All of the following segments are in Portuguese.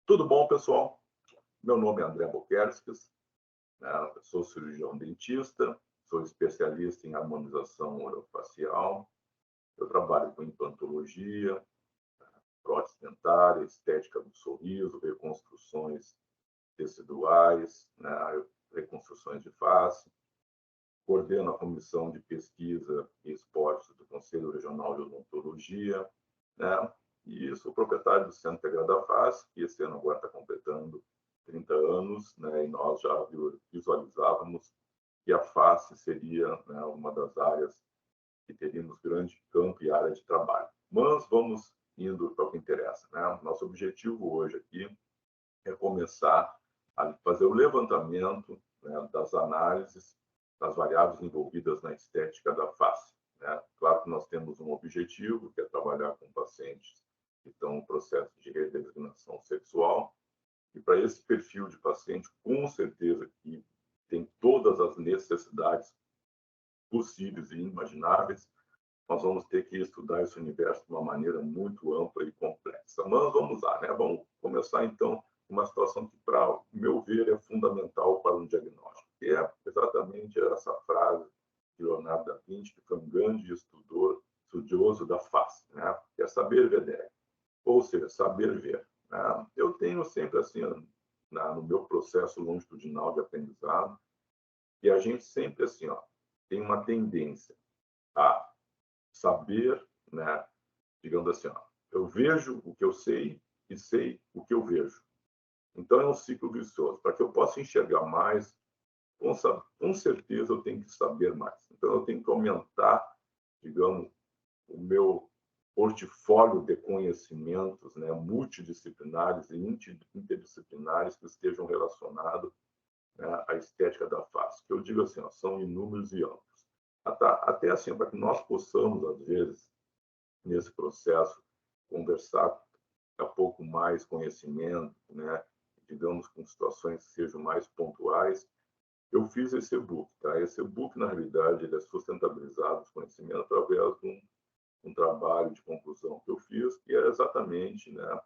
Tudo bom, pessoal? Meu nome é André Boquerskas, né? Eu sou cirurgião dentista, sou especialista em harmonização orofacial, eu trabalho com implantologia, prótese dentária, estética do sorriso, reconstruções teciduais, né? Reconstruções de face, coordeno a comissão de pesquisa e esportes do Conselho Regional de Odontologia, né? E sou proprietário do Centro Integrado da Face, que esse ano agora está completando 30 anos, né? E nós já visualizávamos que a face seria, né, uma das áreas que teríamos grande campo e área de trabalho. Mas vamos indo para o que interessa, né? Nosso objetivo hoje aqui é começar a fazer o levantamento, né, das análises das variáveis envolvidas na estética da face, né? Claro que nós temos um objetivo, que é trabalhar com pacientes que estão em processo de redesignação sexual, e para esse perfil de paciente, com certeza que tem todas as necessidades possíveis e imagináveis, nós vamos ter que estudar esse universo de uma maneira muito ampla e complexa. Mas vamos lá, né? Vamos começar então com uma situação que, para o meu ver, é fundamental para um diagnóstico, que é exatamente essa frase de Leonardo da Vinci, que foi um grande estudioso da face, né? Que é saber vedere, ou seja, saber ver, né? Eu tenho sempre assim, no meu processo longitudinal de aprendizado, e a gente sempre assim, ó, tem uma tendência a saber, né, digamos assim, ó, eu vejo o que eu sei e sei o que eu vejo. Então é um ciclo vicioso. Para que eu possa enxergar mais, com certeza eu tenho que saber mais. Então eu tenho que aumentar, digamos, o meu portfólio de conhecimentos, né, multidisciplinares e interdisciplinares que estejam relacionados, né, à estética da face. Que eu digo assim, ó, são inúmeros e amplos. Até assim, para que nós possamos, às vezes, nesse processo, conversar a pouco mais conhecimento, né? Digamos, com situações que sejam mais pontuais. Eu fiz esse e-book, tá? Esse e-book, na realidade, ele é sustentabilizado, os conhecimentos, através de um trabalho de conclusão que eu fiz, que é exatamente, né,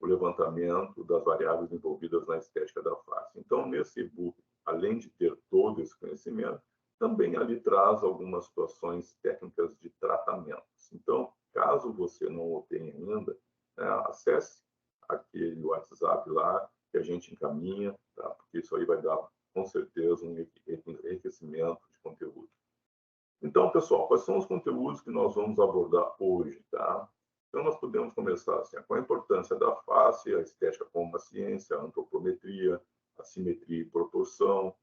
o levantamento das variáveis envolvidas na estética da face. Então, nesse e-book, além de ter todo esse conhecimento, também ali traz algumas situações técnicas de tratamentos. Então, caso você não o tenha ainda, né, acesse aquele WhatsApp lá que a gente encaminha, tá? Porque isso aí vai dar, com certeza, um enriquecimento de conteúdo. Então, pessoal, quais são os conteúdos que nós vamos abordar hoje, tá? Então, nós podemos começar assim, com a importância da face, a estética como uma ciência, a antropometria, a simetria e proporção,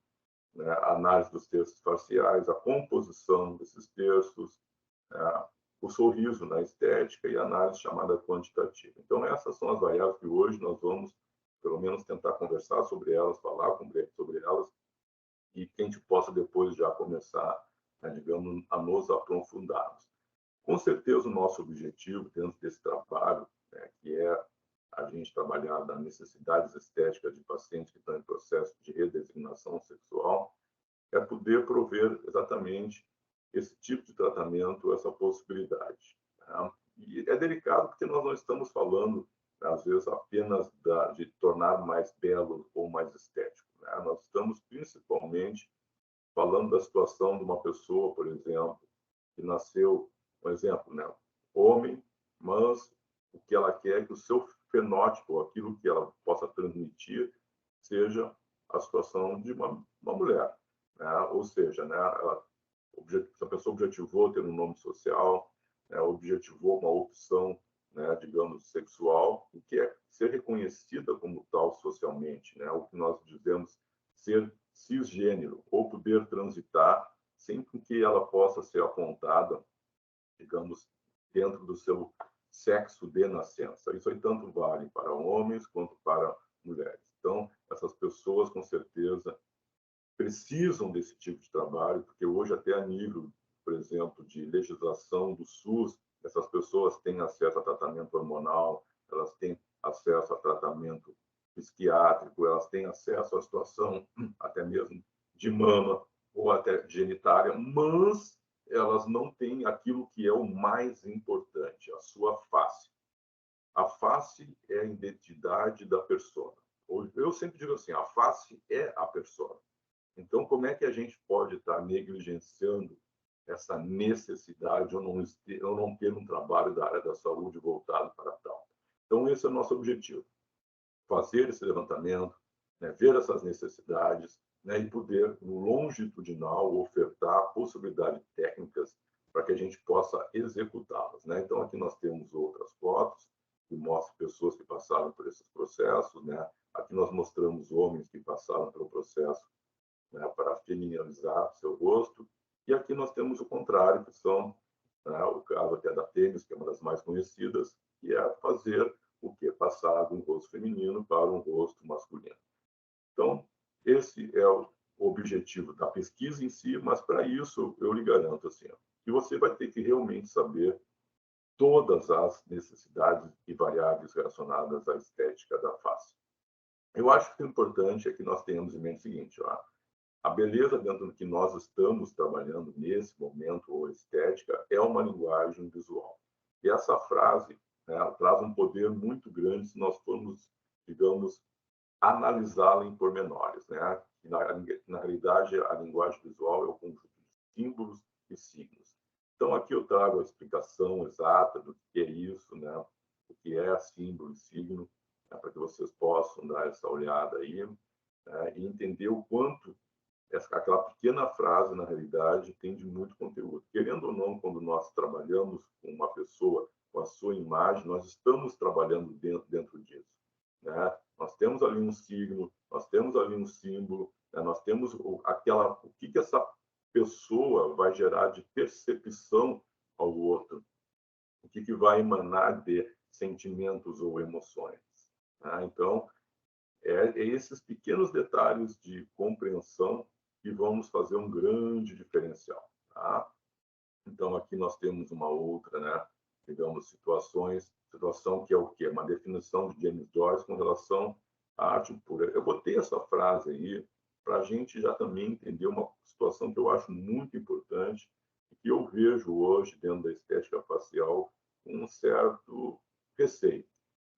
né, a análise dos textos faciais, a composição desses textos, né, o sorriso na estética e a análise chamada quantitativa. Então, essas são as variáveis que hoje nós vamos, pelo menos, tentar conversar sobre elas, falar sobre elas, e que a gente possa depois já começar, né, digamos, a nos aprofundarmos. Com certeza, o nosso objetivo dentro desse trabalho, né, que é a gente trabalhar das necessidades estéticas de pacientes que estão em processo de redesignação sexual, é poder prover exatamente esse tipo de tratamento, essa possibilidade, né? E é delicado porque nós não estamos falando, às vezes, apenas de tornar mais belo ou mais estético, né? Nós estamos principalmente falando da situação de uma pessoa, por exemplo, que nasceu, um exemplo, né, homem, mas o que ela quer é que o seu fenótipo, aquilo que ela possa transmitir, seja a situação de uma mulher, né? Ou seja, né, se a pessoa objetivou ter um nome social, né, objetivou uma opção, né, digamos, sexual, e que é ser reconhecida como tal socialmente, né, o que nós dizemos ser cisgênero, ou poder transitar sem que ela possa ser apontada, digamos, dentro do seu sexo de nascença. Isso aí tanto vale para homens quanto para mulheres. Então, essas pessoas, com certeza, precisam desse tipo de trabalho, porque hoje, até a nível, por exemplo, de legislação do SUS, essas pessoas têm acesso a tratamento hormonal, elas têm acesso a tratamento psiquiátrico, elas têm acesso à situação até mesmo de mama ou até genitária, mas elas não têm aquilo que é o mais importante, a sua face. A face é a identidade da persona. Eu sempre digo assim, a face é a persona. Então, como é que a gente pode estar negligenciando essa necessidade ou não ter um trabalho da área da saúde voltado para tal? Então, esse é o nosso objetivo, fazer esse levantamento, né, ver essas necessidades, né, e poder, no longitudinal, ofertar possibilidades técnicas para que a gente possa executá-las. Né? Então, aqui nós temos outras fotos que mostram pessoas que passaram por esses processos. Né? Aqui nós mostramos homens que passaram pelo processo, né, para feminilizar seu rosto. E aqui nós temos o contrário, que são, né, o caso até da Tênis, que é uma das mais conhecidas, que é fazer o que? Passar de um rosto feminino para um rosto masculino. Então, esse é o objetivo da pesquisa em si, mas para isso eu lhe garanto assim, ó, que você vai ter que realmente saber todas as necessidades e variáveis relacionadas à estética da face. Eu acho que o importante é que nós tenhamos em mente o seguinte, ó, a beleza dentro do que nós estamos trabalhando nesse momento, ou estética, é uma linguagem visual. E essa frase, né, traz um poder muito grande se nós formos, digamos, analisá-la em pormenores. Né? Na realidade, a linguagem visual é o conjunto de símbolos e signos. Então, aqui eu trago a explicação exata do que é isso, né? O que é símbolo e signo, né? Para que vocês possam dar essa olhada aí, né? E entender o quanto aquela pequena frase, na realidade, tem de muito conteúdo. Querendo ou não, quando nós trabalhamos com uma pessoa, com a sua imagem, nós estamos trabalhando dentro disso. Né? Nós temos ali um signo, nós temos ali um símbolo, né? Nós temos o que essa pessoa vai gerar de percepção ao outro, o que vai emanar de sentimentos ou emoções. Né? Então, é esses pequenos detalhes de compreensão que vão nos fazer um grande diferencial. Tá? Então, aqui nós temos uma outra, né? Digamos, situação que é o quê? Uma definição de James Joyce com relação à arte pura. Eu botei essa frase aí para a gente já também entender uma situação que eu acho muito importante e que eu vejo hoje dentro da estética facial com um certo receio.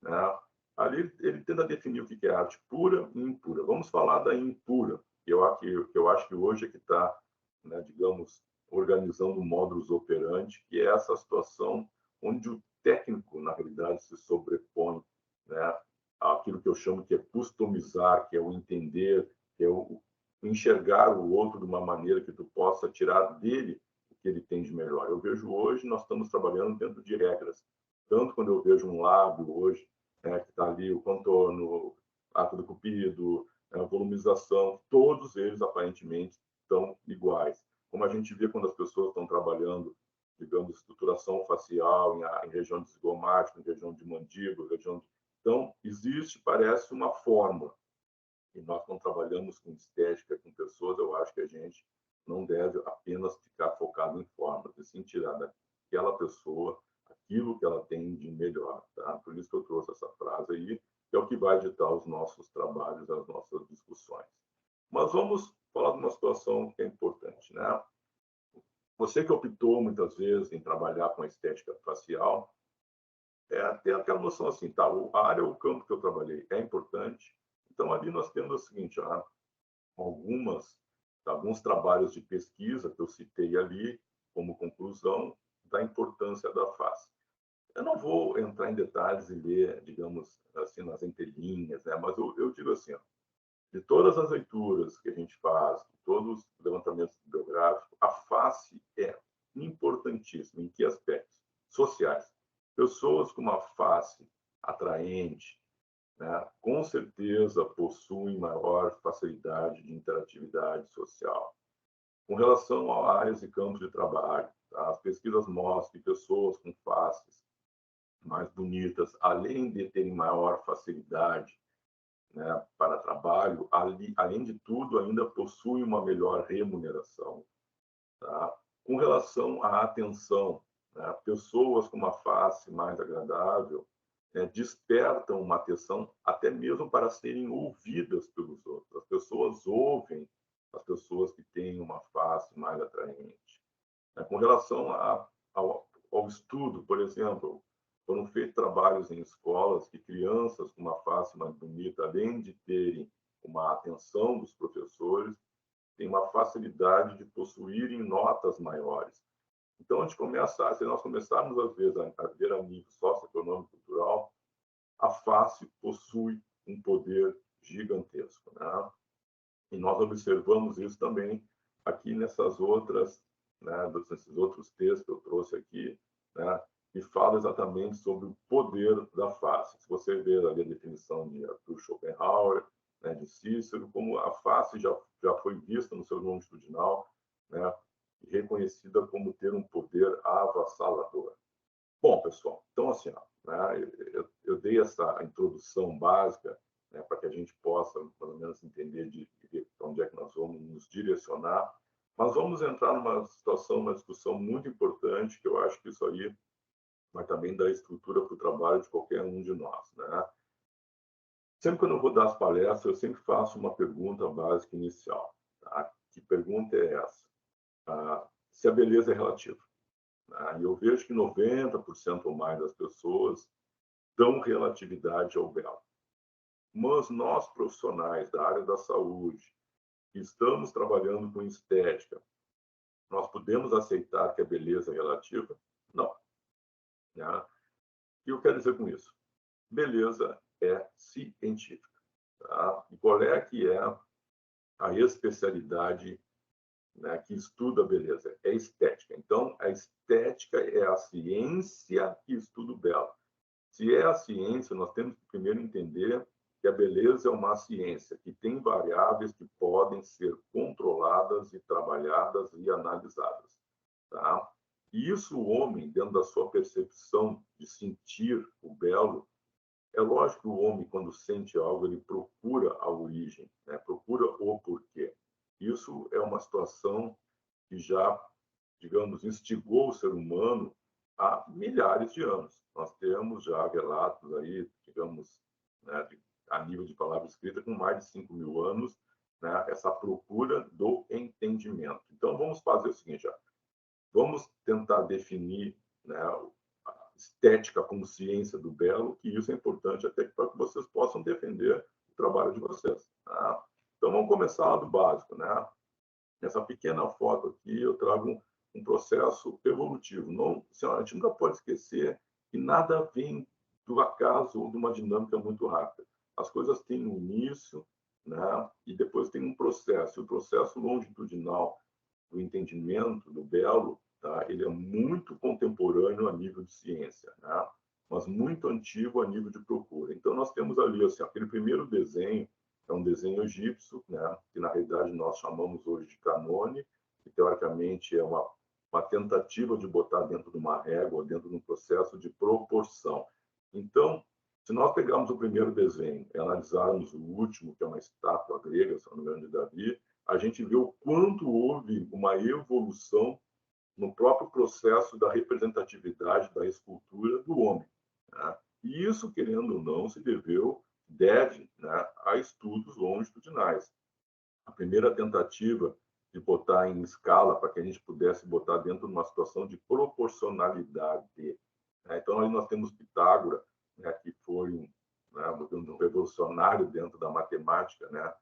Né? Ali ele tenta definir o que é arte pura e impura. Vamos falar da impura, que eu acho que hoje é que está, né, digamos, organizando o modus operandi, que é essa situação onde o técnico, na realidade, se sobrepõe, né, àquilo que eu chamo que é customizar, que é o entender, que é o enxergar o outro de uma maneira que tu possa tirar dele o que ele tem de melhor. Eu vejo hoje, nós estamos trabalhando dentro de regras. Tanto quando eu vejo um lábio hoje, né, que está ali o contorno, arco do cupido, a volumização, todos eles aparentemente estão iguais. Como a gente vê quando as pessoas estão trabalhando, digamos, estruturação facial em região de zigomático, em região de mandíbula, região de... Então, existe, parece, uma forma. E nós, quando trabalhamos com estética, com pessoas, eu acho que a gente não deve apenas ficar focado em formas, e sim tirar daquela pessoa aquilo que ela tem de melhor. Tá? Por isso que eu trouxe essa frase aí, que é o que vai ditar os nossos trabalhos, as nossas discussões. Mas vamos falar de uma situação que é importante. Né? Você que optou, muitas vezes, em trabalhar com a estética facial, tem aquela noção assim, tá, a área, o campo que eu trabalhei é importante. Então, ali nós temos o seguinte, alguns trabalhos de pesquisa que eu citei ali como conclusão da importância da face. Eu não vou entrar em detalhes e ler, digamos assim, nas entrelinhas, né? Mas eu digo assim, ó, de todas as leituras que a gente faz, de todos os levantamentos biográficos, a face é importantíssima. Em que aspectos? Sociais. Pessoas com uma face atraente, né, com certeza possuem maior facilidade de interatividade social. Com relação a áreas e campos de trabalho, tá? As pesquisas mostram que pessoas com faces mais bonitas, além de terem maior facilidade, né, para trabalho, além de tudo, ainda possuem uma melhor remuneração. Tá? Com relação à atenção, né, pessoas com uma face mais agradável, né, despertam uma atenção até mesmo para serem ouvidas pelos outros. As pessoas ouvem as pessoas que têm uma face mais atraente. Né? Com relação ao estudo, por exemplo, foram feitos trabalhos em escolas que crianças com uma face mais bonita, além de terem uma atenção dos professores, têm uma facilidade de possuírem notas maiores. Então, se nós começarmos, às vezes, a ver a nível socioeconômico cultural, a face possui um poder gigantesco, né? E nós observamos isso também aqui nessas outras, né, nesses outros textos que eu trouxe aqui, né, que fala exatamente sobre o poder da face. Se você ver ali a definição de Arthur Schopenhauer, né, de Cícero, como a face já foi vista no seu longitudinal, né, reconhecida como ter um poder avassalador. Bom, pessoal, então assim, ó, né, eu dei essa introdução básica, né, para que a gente possa, pelo menos, entender de onde é que nós vamos nos direcionar. Mas vamos entrar numa situação, uma discussão muito importante, que eu acho que isso aí vai também dar estrutura para o trabalho de qualquer um de nós, né? Sempre quando eu vou dar as palestras, eu sempre faço uma pergunta básica inicial, tá? Que pergunta é essa? Se a beleza é relativa. E eu vejo que 90% ou mais das pessoas dão relatividade ao belo. Mas nós, profissionais da área da saúde, que estamos trabalhando com estética, nós podemos aceitar que a beleza é relativa? Não. Né? O que eu quero dizer com isso? Beleza é científica. Tá? E qual é que é a especialidade, né, que estuda a beleza? É estética. Então, a estética é a ciência que estuda o belo. Se é a ciência, nós temos que primeiro entender que a beleza é uma ciência que tem variáveis que podem ser controladas e trabalhadas e analisadas, tá? E isso o homem, dentro da sua percepção de sentir o belo, é lógico que o homem, quando sente algo, ele procura a origem, né? Procura o porquê. Isso é uma situação que já, digamos, instigou o ser humano há milhares de anos. Nós temos já relatos aí, digamos, né, a nível de palavra escrita, com mais de 5.000 anos, né, essa procura do entendimento. Então, vamos fazer o seguinte, já. Vamos tentar definir, né, a estética como ciência do belo, que isso é importante até para que vocês possam defender o trabalho de vocês. Tá? Então, vamos começar do básico, né? Nessa pequena foto aqui, eu trago um processo evolutivo. Não, a gente nunca pode esquecer que nada vem do acaso ou de uma dinâmica muito rápida. As coisas têm um início, né? E depois tem um processo. O processo longitudinal do entendimento do belo, tá? Ele é muito contemporâneo a nível de ciência, né? Mas muito antigo a nível de procura. Então, nós temos ali assim, aquele primeiro desenho, é um desenho egípcio, né? Que na realidade nós chamamos hoje de canone, que teoricamente é uma tentativa de botar dentro de uma régua, dentro de um processo de proporção. Então, se nós pegarmos o primeiro desenho e analisarmos o último, que é uma estátua grega, se não me engano, de Davi, a gente vê o quanto houve uma evolução no próprio processo da representatividade da escultura do homem, né? E isso, querendo ou não, deve, né, a estudos longitudinais. A primeira tentativa de botar em escala para que a gente pudesse botar dentro de uma situação de proporcionalidade, né? Então, aí nós temos Pitágoras, né, que foi né, um revolucionário dentro da matemática, né?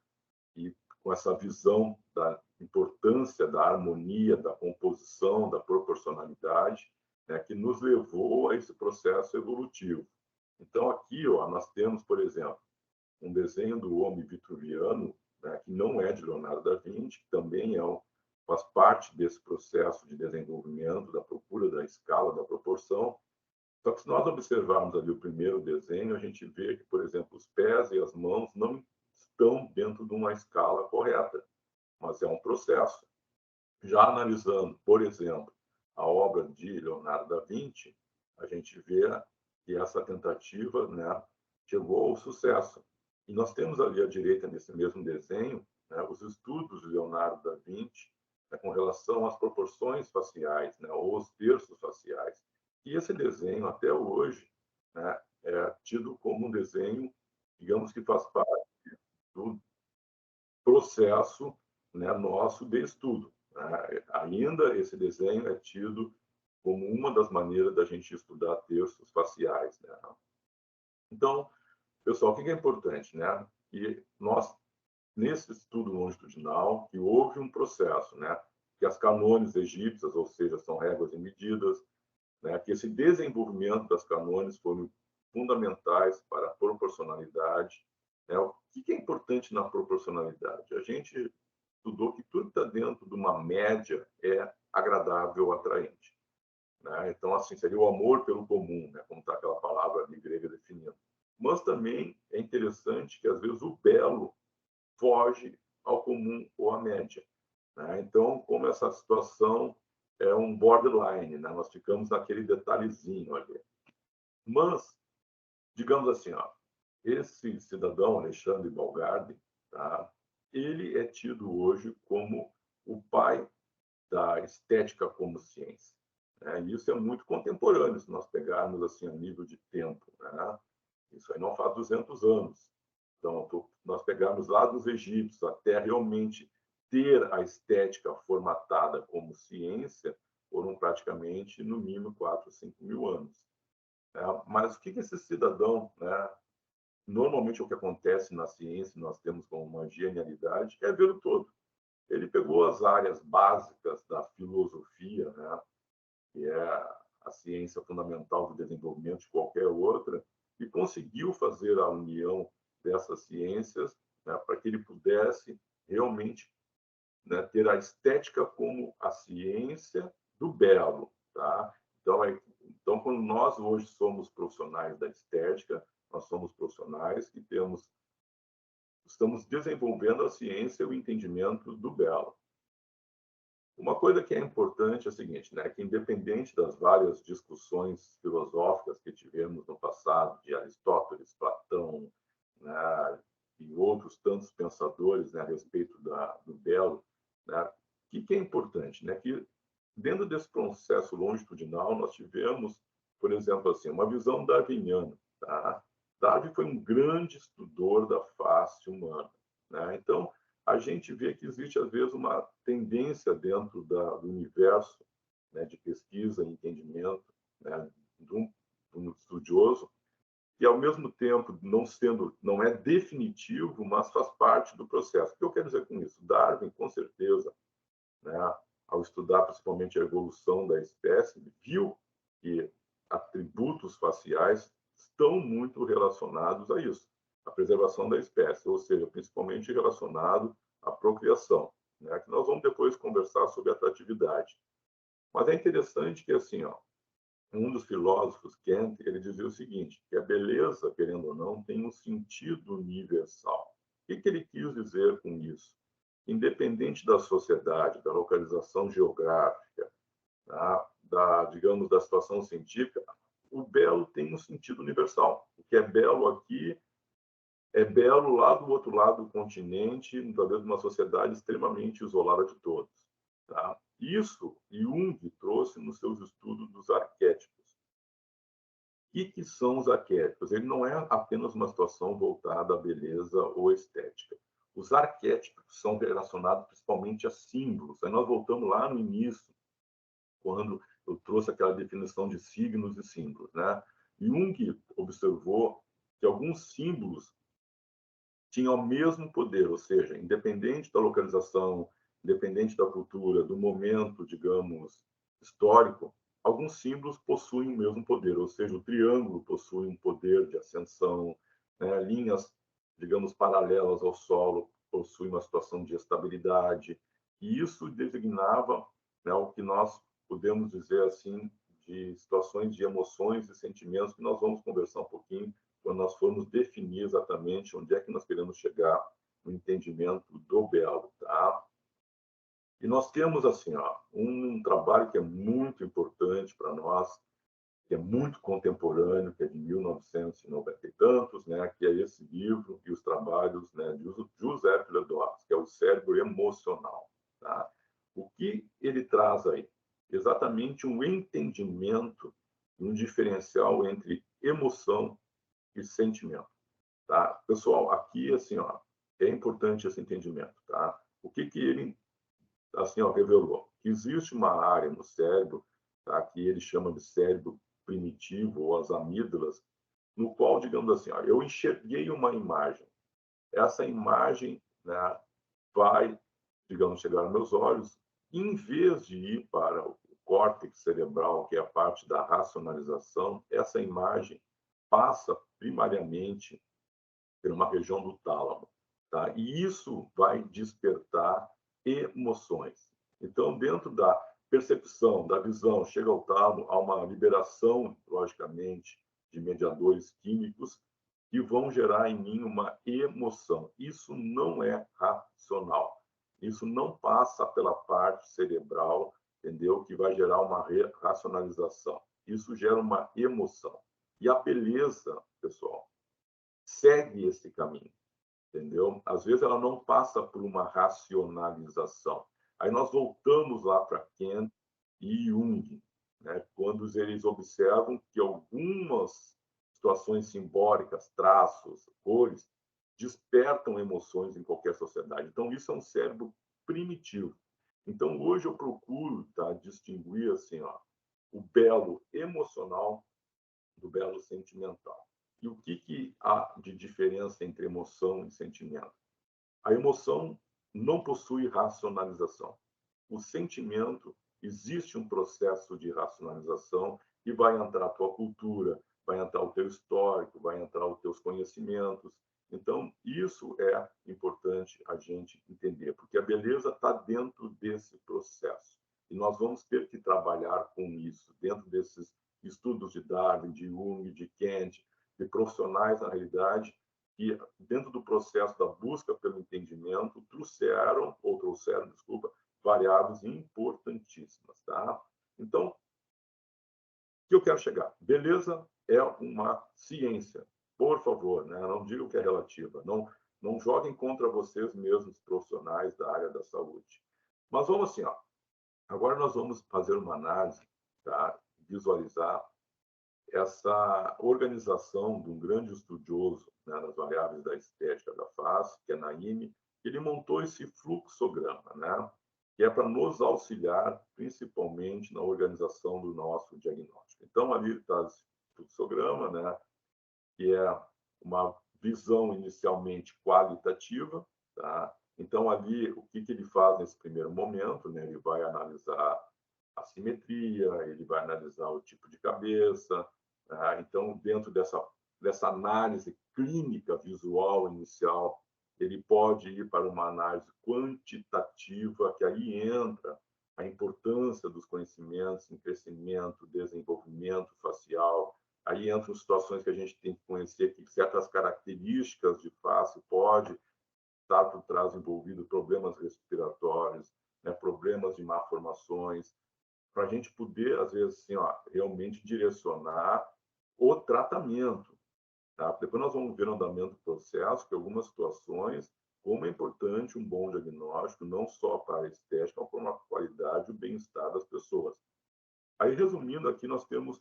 E com essa visão da importância da harmonia, da composição, da proporcionalidade, né, que nos levou a esse processo evolutivo. Então, aqui ó, nós temos, por exemplo, um desenho do homem vitruviano, né, que não é de Leonardo da Vinci, que também faz parte desse processo de desenvolvimento, da procura da escala, da proporção. Só que se nós observarmos ali o primeiro desenho, a gente vê que, por exemplo, os pés e as mãos não estão dentro de uma escala correta, mas é um processo. Já analisando, por exemplo, a obra de Leonardo da Vinci, a gente vê que essa tentativa, né, chegou ao sucesso. E nós temos ali à direita, nesse mesmo desenho, né, os estudos de Leonardo da Vinci, né, com relação às proporções faciais, né, ou os terços faciais. E esse desenho, até hoje, né, é tido como um desenho, digamos que faz parte do processo, né, nosso de estudo, né? Ainda esse desenho é tido como uma das maneiras da gente estudar terços faciais, né? Então, pessoal, o que é importante, né? Que nós, nesse estudo longitudinal, que houve um processo, né? Que as canones egípcias, ou seja, são réguas e medidas, né? Que esse desenvolvimento das canones foram fundamentais para a proporcionalidade, né? O que é importante na proporcionalidade? A gente estudou que tudo que está dentro de uma média é agradável, atraente, né? Então, assim, seria o amor pelo comum, né? Como está aquela palavra ali grega definindo. Mas também é interessante que, às vezes, o belo foge ao comum ou à média, né? Então, como essa situação é um borderline, né? Nós ficamos naquele detalhezinho ali. Mas, digamos assim, ó, esse cidadão, Alexandre Balgardi, tá? Ele é tido hoje como o pai da estética como ciência, né? E isso é muito contemporâneo, se nós pegarmos assim a nível de tempo, né? Isso aí não faz 200 anos. Então, nós pegarmos lá dos egípcios até realmente ter a estética formatada como ciência, foram praticamente, no mínimo, 4, 5 mil anos. Mas o que esse cidadão, né? Normalmente, o que acontece na ciência, nós temos como uma genialidade, é ver o todo. Ele pegou as áreas básicas da filosofia, né? Que é a ciência fundamental do desenvolvimento de qualquer outra, e conseguiu fazer a união dessas ciências, né, para que ele pudesse realmente, né, ter a estética como a ciência do belo. Tá? Então, quando nós hoje somos profissionais da estética, nós somos profissionais que estamos desenvolvendo a ciência e o entendimento do belo. Uma coisa que é importante é a seguinte, né, que independente das várias discussões filosóficas que tivemos no passado, de Aristóteles, Platão, né, e outros tantos pensadores, né, a respeito do belo, né, o que é importante, né, que dentro desse processo longitudinal nós tivemos, por exemplo, assim, uma visão darwiniana, tá? Darwin foi um grande estudor da face humana, né? Então, a gente vê que existe, às vezes, uma tendência dentro do universo, né, de pesquisa e entendimento, né, de um estudioso, que, ao mesmo tempo, não é definitivo, mas faz parte do processo. O que eu quero dizer com isso? Darwin, com certeza, né, ao estudar principalmente a evolução da espécie, viu que atributos faciais estão muito relacionados a isso, a preservação da espécie, ou seja, principalmente relacionado à procriação, né? Que nós vamos depois conversar sobre atratividade. Mas é interessante que, assim, ó, um dos filósofos, Kant, ele dizia o seguinte, que a beleza, querendo ou não, tem um sentido universal. O que ele quis dizer com isso? Independente da sociedade, da localização geográfica, digamos, da situação científica, o belo tem um sentido universal. O que é belo aqui é belo lá do outro lado do continente, talvez numa sociedade extremamente isolada de todos. Tá? Isso Jung trouxe nos seus estudos dos arquétipos. O que são os arquétipos? Ele não é apenas uma situação voltada à beleza ou estética. Os arquétipos são relacionados principalmente a símbolos. Aí nós voltamos lá no início, quando eu trouxe aquela definição de signos e símbolos, né? Jung observou que alguns símbolos tinham o mesmo poder, ou seja, independente da localização, independente da cultura, do momento, digamos, histórico, alguns símbolos possuem o mesmo poder, ou seja, o triângulo possui um poder de ascensão, né? Linhas, digamos, paralelas ao solo possuem uma situação de estabilidade, e isso designava, né, o que nós podemos dizer assim de situações de emoções e sentimentos que nós vamos conversar um pouquinho quando nós formos definir exatamente onde é que nós queremos chegar no entendimento do belo, tá? E nós temos assim, ó, um trabalho que é muito importante para nós, que é muito contemporâneo, que é de 1990 e tantos, né, que é esse livro e os trabalhos, né, de Joseph Ledouard, que é o cérebro emocional, tá? O que ele traz aí? Exatamente um entendimento, um diferencial entre emoção e sentimento, tá? Pessoal, aqui, assim, ó, é importante esse entendimento, tá? O que ele, assim, ó, revelou? Que existe uma área no cérebro tá? Que ele chama de cérebro primitivo, ou as amígdalas, no qual, digamos assim, ó, eu enxerguei uma imagem. Essa imagem, né, vai, digamos, chegar aos meus olhos, em vez de ir para o córtex cerebral, que é a parte da racionalização, essa imagem passa primariamente por uma região do tálamo, tá? E isso vai despertar emoções. Então, dentro da percepção, da visão, chega ao tálamo, há uma liberação, logicamente, de mediadores químicos que vão gerar em mim uma emoção. Isso não é racional. Isso não passa pela parte cerebral, entendeu? Que vai gerar uma racionalização. Isso gera uma emoção. E a beleza, pessoal, segue esse caminho, entendeu? Às vezes ela não passa por uma racionalização. Aí nós voltamos lá para Kant e Jung, né? Quando eles observam que algumas situações simbólicas, traços, cores, despertam emoções em qualquer sociedade. Então, isso é um cérebro primitivo. Então, hoje eu procuro, tá, distinguir assim, ó, o belo emocional do belo sentimental. E o que há de diferença entre emoção e sentimento? A emoção não possui racionalização. O sentimento, existe um processo de racionalização e vai entrar a tua cultura, vai entrar o teu histórico, vai entrar os teus conhecimentos. Então, isso é importante a gente entender, porque a beleza está dentro desse processo. E nós vamos ter que trabalhar com isso, dentro desses estudos de Darwin, de Jung, de Kant, de profissionais, na realidade, que, dentro do processo da busca pelo entendimento, trouxeram, desculpa, variáveis importantíssimas, tá? Então, o que eu quero chegar? Beleza é uma ciência. Por favor, né? Não digam que é relativa. Não joguem contra vocês mesmos, profissionais da área da saúde. Mas vamos assim, ó. Agora nós vamos fazer uma análise, tá? Visualizar essa organização de um grande estudioso, né, das variáveis da estética da face, que é Naime. Ele montou esse fluxograma, né, que é para nos auxiliar, principalmente na organização do nosso diagnóstico. Então, ali está esse fluxograma, né, que é uma visão inicialmente qualitativa, tá? Então, ali, o que ele faz nesse primeiro momento, né, ele vai analisar a simetria, ele vai analisar o tipo de cabeça. Então, dentro dessa análise clínica visual inicial, ele pode ir para uma análise quantitativa, que aí entra a importância dos conhecimentos em crescimento, desenvolvimento facial. Aí entram situações que a gente tem que conhecer que certas características de face pode estar por trás envolvido problemas respiratórios, né, problemas de malformações, para a gente poder, às vezes, assim, ó, realmente direcionar o tratamento. Tá? Depois nós vamos ver no andamento do processo que algumas situações, como é importante um bom diagnóstico, não só para a estética, mas para a qualidade e o bem-estar das pessoas. Aí, resumindo aqui, nós temos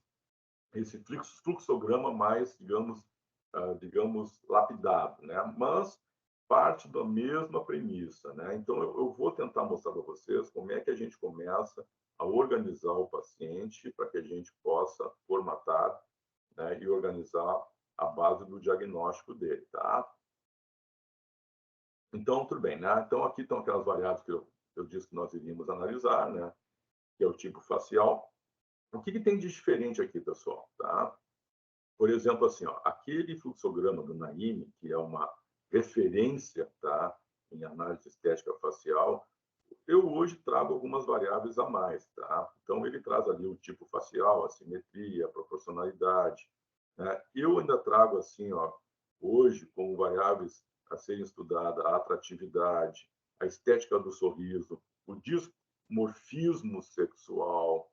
esse fluxograma mais, digamos, lapidado, né? Mas parte da mesma premissa, né? Então, eu vou tentar mostrar para vocês como é que a gente começa a organizar o paciente para que a gente possa formatar, né, e organizar a base do diagnóstico dele, tá? Então, tudo bem, né? Então, aqui estão aquelas variáveis que eu disse que nós iríamos analisar, né? Que é o tipo facial. O que tem de diferente aqui, pessoal, tá? Por exemplo, assim, ó, aquele fluxograma do Naime, que é uma referência, tá, em análise estética facial, eu hoje trago algumas variáveis a mais, tá? Então, ele traz ali o tipo facial, a simetria, a proporcionalidade, né? Eu ainda trago, assim, ó, hoje, como variáveis a serem estudadas, a atratividade, a estética do sorriso, o dismorfismo sexual,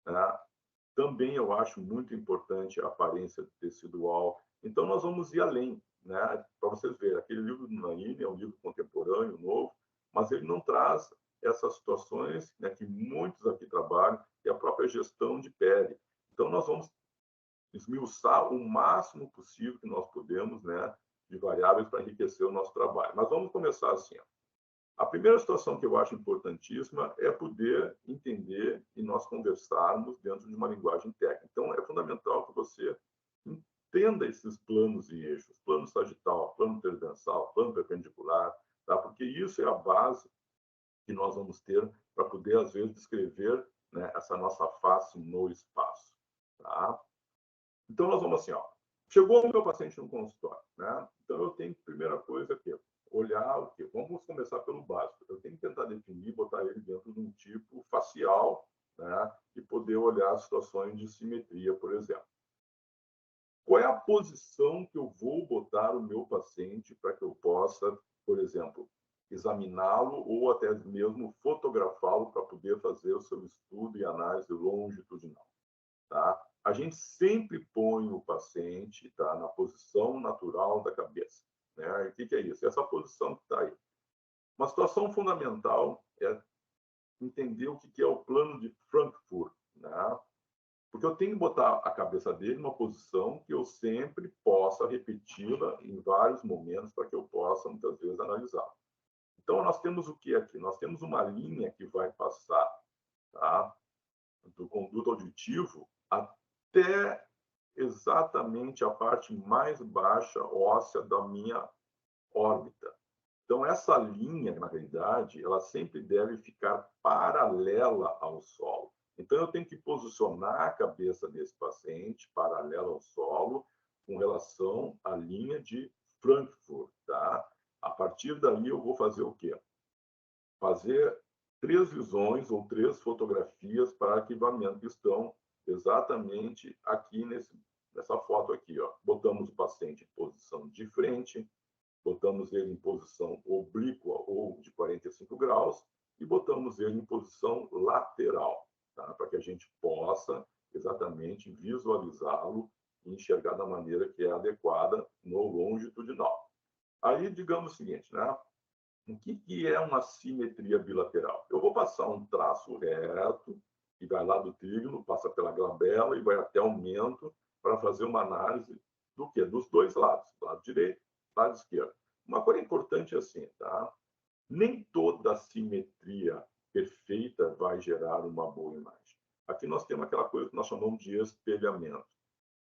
né? Também eu acho muito importante a aparência tecidual. Então, nós vamos ir além, né? Para vocês verem, aquele livro do Naime é um livro contemporâneo, novo, mas ele não traz essas situações, né, que muitos aqui trabalham, que é a própria gestão de pele. Então, nós vamos esmiuçar o máximo possível que nós podemos, né, de variáveis para enriquecer o nosso trabalho. Mas vamos começar assim, ó. A primeira situação que eu acho importantíssima é poder entender e nós conversarmos dentro de uma linguagem técnica. Então, é fundamental que você entenda esses planos e eixos, plano sagital, plano transversal, plano perpendicular, tá? Porque isso é a base que nós vamos ter para poder, às vezes, descrever, né, essa nossa face no espaço, tá? Então, nós vamos assim, ó. Chegou o meu paciente no consultório, né? Então, eu tenho, primeira coisa aqui, olhar o quê? Vamos começar pelo básico. Eu tenho que tentar definir, botar ele dentro de um tipo facial, né? E poder olhar situações de simetria, por exemplo. Qual é a posição que eu vou botar o meu paciente para que eu possa, por exemplo, examiná-lo ou até mesmo fotografá-lo para poder fazer o seu estudo e análise longitudinal, tá? A gente sempre põe o paciente, tá, na posição natural da cabeça, né? E o que é isso? Essa posição que está aí. Uma situação fundamental é entender o que é o plano de Frankfurt, né? Porque eu tenho que botar a cabeça dele numa posição que eu sempre possa repeti-la em vários momentos para que eu possa, muitas vezes, analisar. Então, nós temos o que aqui? Nós temos uma linha que vai passar, tá, do conduto auditivo até exatamente a parte mais baixa óssea da minha órbita. Então, essa linha, na realidade, ela sempre deve ficar paralela ao solo. Então, eu tenho que posicionar a cabeça desse paciente paralela ao solo com relação à linha de Frankfurt, tá? A partir daí, eu vou fazer o quê? Fazer 3 visões ou 3 fotografias para arquivamento que estão exatamente aqui nessa foto aqui, ó. Botamos o paciente em posição de frente, botamos ele em posição oblíqua ou de 45 graus e botamos ele em posição lateral, tá? Para que a gente possa exatamente visualizá-lo e enxergar da maneira que é adequada no longitudinal. Aí, digamos o seguinte, né? O que é uma simetria bilateral? Eu vou passar um traço reto, que vai lá do trígono, passa pela glabela e vai até o mento para fazer uma análise do quê? Dos dois lados, lado direito, lado esquerdo. Uma coisa importante é assim, tá? Nem toda simetria perfeita vai gerar uma boa imagem. Aqui nós temos aquela coisa que nós chamamos de espelhamento.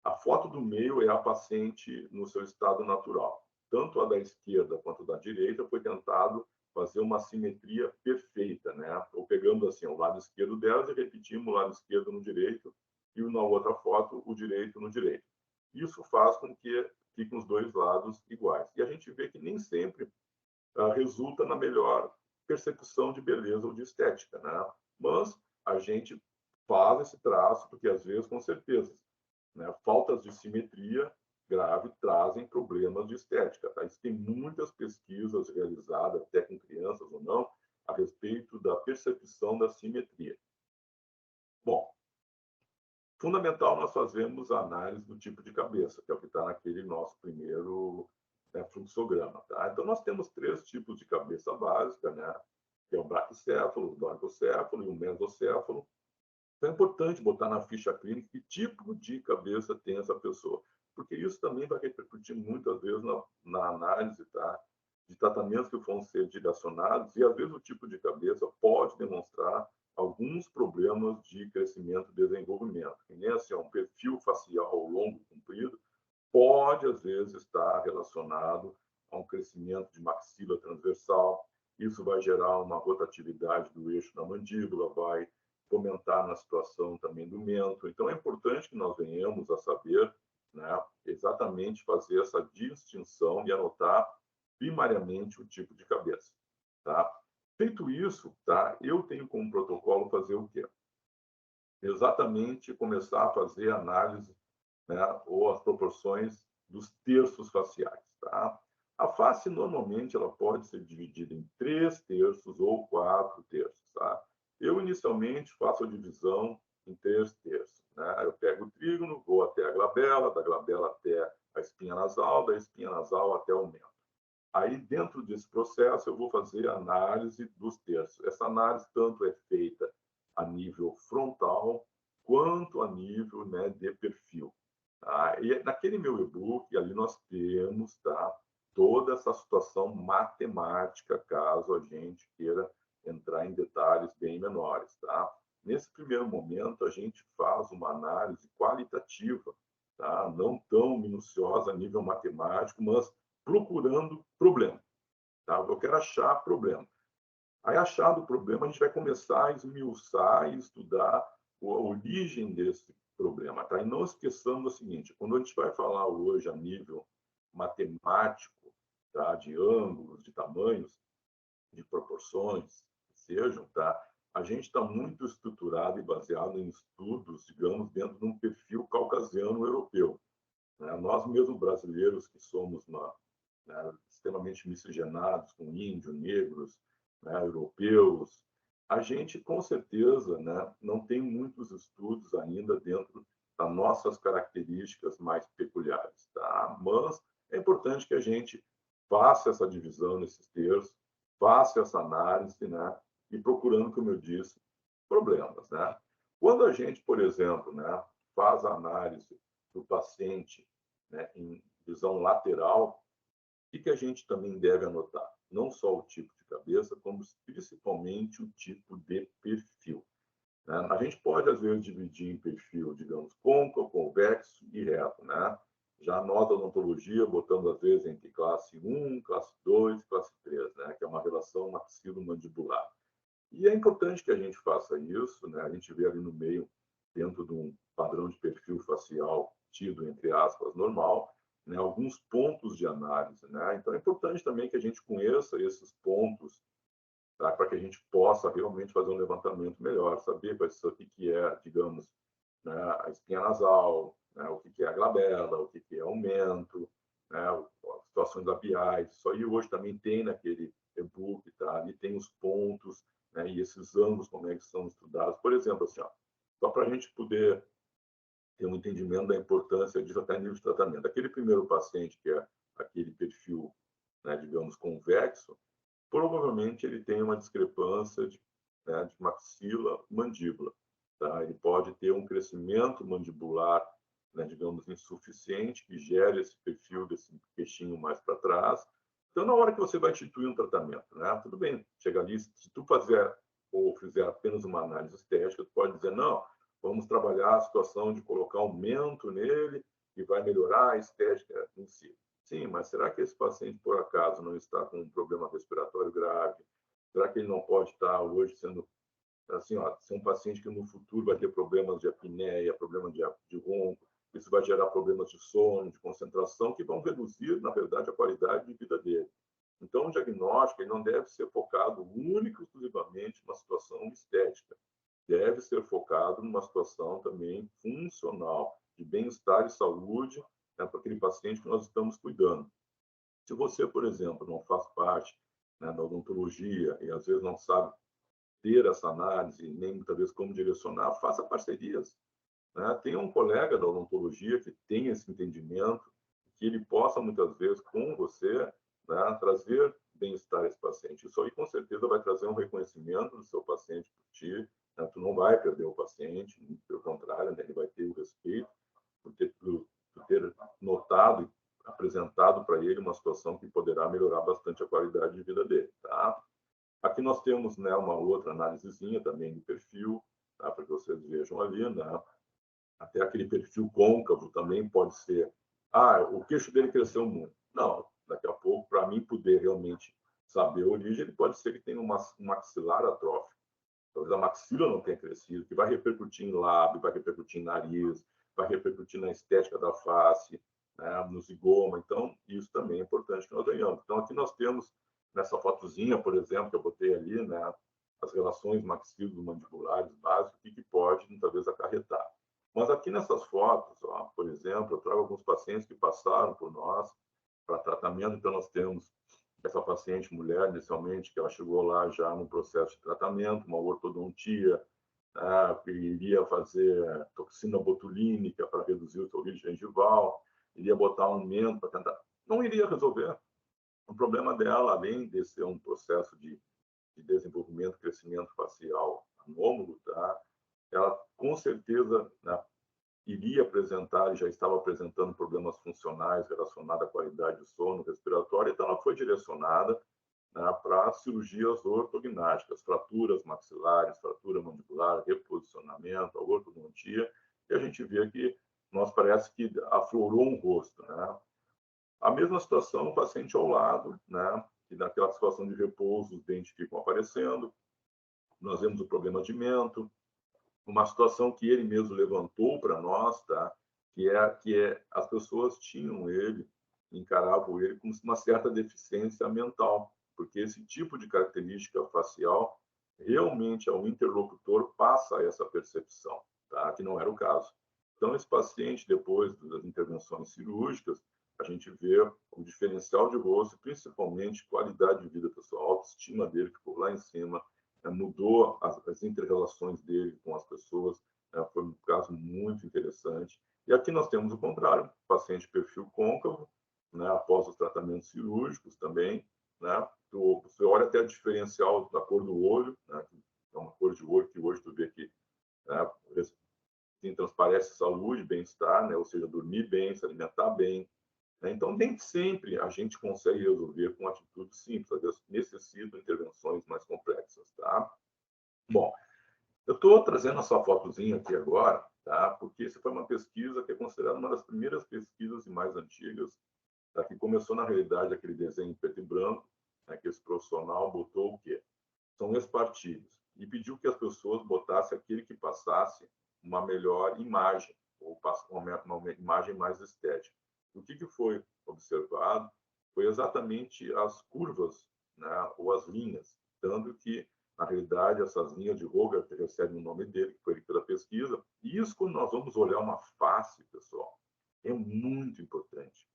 A foto do meio é a paciente no seu estado natural. Tanto a da esquerda quanto a da direita foi tentado fazer uma simetria perfeita, né? Ou pegando assim o lado esquerdo delas e repetimos o lado esquerdo no direito e na outra foto o direito no direito. Isso faz com que fiquem os dois lados iguais. E a gente vê que nem sempre resulta na melhor percepção de beleza ou de estética, né? Mas a gente faz esse traço porque às vezes, com certeza, né, faltas de simetria grave trazem problemas de estética. Tá? Existem muitas pesquisas realizadas, até com crianças ou não, a respeito da percepção da simetria. Bom, fundamental nós fazemos a análise do tipo de cabeça, que é o que está naquele nosso primeiro, né, fluxograma. Tá? Então, nós temos 3 tipos de cabeça básica, né, que é o braquicéfalo, o dorcocéfalo e o mesocéfalo. Então, é importante botar na ficha clínica que tipo de cabeça tem essa pessoa, porque isso também vai repercutir muitas vezes na análise, tá, de tratamentos que vão ser direcionados, e às vezes o tipo de cabeça pode demonstrar alguns problemas de crescimento e desenvolvimento. Que nem assim, um perfil facial longo, comprido, pode às vezes estar relacionado a um crescimento de maxila transversal. Isso vai gerar uma rotatividade do eixo da mandíbula, vai comentar na situação também do mento. Então, é importante que nós venhamos a saber, né, exatamente fazer essa distinção e anotar primariamente o tipo de cabeça. Tá? Feito isso, tá, eu tenho como protocolo fazer o quê? Exatamente começar a fazer análise, né, ou as proporções dos terços faciais. Tá? A face, normalmente, ela pode ser dividida em 3 terços ou 4 terços. Tá? Eu, inicialmente, faço a divisão em 3 terços. Né? Eu pego o trígono, vou até a glabela, da glabela até a espinha nasal, da espinha nasal até o mento. Aí, dentro desse processo, eu vou fazer a análise dos terços. Essa análise tanto é feita a nível frontal, quanto a nível, né, de perfil. Tá? E naquele meu e-book, ali nós temos, tá, toda essa situação matemática, caso a gente queira entrar em detalhes bem menores, tá? Nesse primeiro momento, a gente faz uma análise qualitativa, tá? Não tão minuciosa a nível matemático, mas procurando problema, tá? Eu quero achar problema. Aí, achado o problema, a gente vai começar a esmiuçar e estudar a origem desse problema, tá? E não esqueçamos o seguinte, quando a gente vai falar hoje a nível matemático, tá? De ângulos, de tamanhos, de proporções, que sejam, tá? A gente está muito estruturado e baseado em estudos, digamos, dentro de um perfil caucasiano-europeu, né? Nós mesmos brasileiros, que somos extremamente miscigenados com índios, negros, né, europeus, a gente, com certeza, né, não tem muitos estudos ainda dentro das nossas características mais peculiares, tá? Mas é importante que a gente faça essa divisão nesses terços, faça essa análise, né, e procurando, como eu disse, problemas, né? Quando a gente, por exemplo, né, faz a análise do paciente, né, em visão lateral, o que a gente também deve anotar? Não só o tipo de cabeça, como principalmente o tipo de perfil, né? A gente pode, às vezes, dividir em perfil, digamos, côncavo, convexo e reto, né? Já nós, da odontologia, botamos, às vezes, entre classe 1, classe 2, classe 3, né? Que é uma relação maxilomandibular. E é importante que a gente faça isso, né? A gente vê ali no meio, dentro de um padrão de perfil facial tido, entre aspas, normal, né? Alguns pontos de análise, né? Então, é importante também que a gente conheça esses pontos, tá? Para que a gente possa realmente fazer um levantamento melhor, saber o que é, digamos, né? A espinha nasal, né? O que é a glabela, o que é aumento, né? Situações labiais. Isso aí hoje também tem naquele e-book, tá? Ali tem os pontos, né? E esses ângulos, como é que são estudados. Por exemplo, assim, ó, só para a gente poder ter um entendimento da importância disso até nível de tratamento. Aquele primeiro paciente, que é aquele perfil, né, digamos, convexo, provavelmente ele tem uma discrepância de maxila-mandíbula, tá? Ele pode ter um crescimento mandibular, né, digamos, insuficiente, que gere esse perfil desse queixinho mais para trás. Então, na hora que você vai instituir um tratamento, né, tudo bem, chega ali, se tu fazer ou fizer apenas uma análise estética, tu pode dizer, não, vamos trabalhar a situação de colocar aumento nele e vai melhorar a estética em si. Sim, mas será que esse paciente, por acaso, não está com um problema respiratório grave? Será que ele não pode estar hoje sendo, assim, ó, ser um paciente que no futuro vai ter problemas de apneia, problema de ronco, isso vai gerar problemas de sono, de concentração, que vão reduzir, na verdade, a qualidade de vida dele. Então, o diagnóstico ele não deve ser focado único e exclusivamente numa situação estética. Deve ser focado numa situação também funcional, de bem-estar e saúde, né, para aquele paciente que nós estamos cuidando. Se você, por exemplo, não faz parte, né, da odontologia e às vezes não sabe ter essa análise, nem muitas vezes como direcionar, faça parcerias, né? Tenha um colega da odontologia que tenha esse entendimento, que ele possa, muitas vezes, com você, né, trazer bem-estar a esse paciente. Isso aí, com certeza, vai trazer um reconhecimento do seu paciente por ti, né? Tu não vai perder o paciente, pelo contrário, né? Ele vai ter o respeito por ter notado e apresentado para ele uma situação que poderá melhorar bastante a qualidade de vida dele, tá? Aqui nós temos, né, uma outra análisezinha também de perfil, tá? Para que vocês vejam ali, né? Até aquele perfil côncavo também pode ser, o queixo dele cresceu muito. Não, daqui a pouco, para mim poder realmente saber a origem, ele pode ser que tenha um maxilar atrófico. Talvez a maxila não tenha crescido, que vai repercutir em lábio, vai repercutir em nariz, vai repercutir na estética da face, né, no zigoma. Então, isso também é importante que nós ganhamos. Então, aqui nós temos, nessa fotozinha, por exemplo, que eu botei ali, né, as relações maxilo-mandibulares básicas, o que pode, muitas vezes, acarretar. Mas aqui nessas fotos, ó, por exemplo, eu trago alguns pacientes que passaram por nós para tratamento, então nós temos essa paciente mulher, inicialmente, que ela chegou lá já no processo de tratamento, uma ortodontia, que iria fazer toxina botulínica para reduzir o sorriso gengival, iria botar um aumento para tentar... Não iria resolver. O problema dela, além de ser um processo de desenvolvimento, crescimento facial anômalo, tá? Ela, com certeza, né, iria apresentar, e já estava apresentando problemas funcionais relacionados à qualidade do sono respiratório, então ela foi direcionada, né, para cirurgias ortognáticas, fraturas maxilares, fratura mandibular, reposicionamento, a ortodontia, e a gente vê que nós parece que aflorou um rosto, né? A mesma situação no paciente ao lado, né? E naquela situação de repouso, os dentes ficam aparecendo, nós vemos o problema de mento, uma situação que ele mesmo levantou para nós, tá? Que é as pessoas tinham ele, encaravam ele com uma certa deficiência mental, porque esse tipo de característica facial realmente ao interlocutor passa essa percepção, tá? Que não era o caso. Então esse paciente, depois das intervenções cirúrgicas, a gente vê o diferencial de rosto, principalmente qualidade de vida pessoal, a autoestima dele ficou lá em cima, mudou as inter-relações dele com as pessoas, foi um caso muito interessante. E aqui nós temos o contrário, paciente perfil côncavo, né, após os tratamentos cirúrgicos também, né, você olha até o diferencial da cor do olho, né, que é uma cor de olho que hoje tu vê que, né, assim, transparece saúde, bem-estar, né, ou seja, dormir bem, se alimentar bem, né. Então, nem sempre a gente consegue resolver com atitudes simples, às vezes necessitam intervenções mais complexas, tá? Bom, eu estou trazendo a sua fotozinha aqui agora, tá? Porque essa foi uma pesquisa que é considerada uma das primeiras pesquisas e mais antigas, tá? Que começou, na realidade, aquele desenho em preto e branco, né? Que esse profissional botou o quê? São espartilhos. E pediu que as pessoas botassem aquele que passasse uma melhor imagem, ou uma imagem mais estética. O que foi observado foi exatamente as curvas, né, ou as linhas, tanto que, na realidade, essas linhas de Hogarth recebem o nome dele, que foi ele pela pesquisa, e isso, quando nós vamos olhar uma face, pessoal, é muito importante.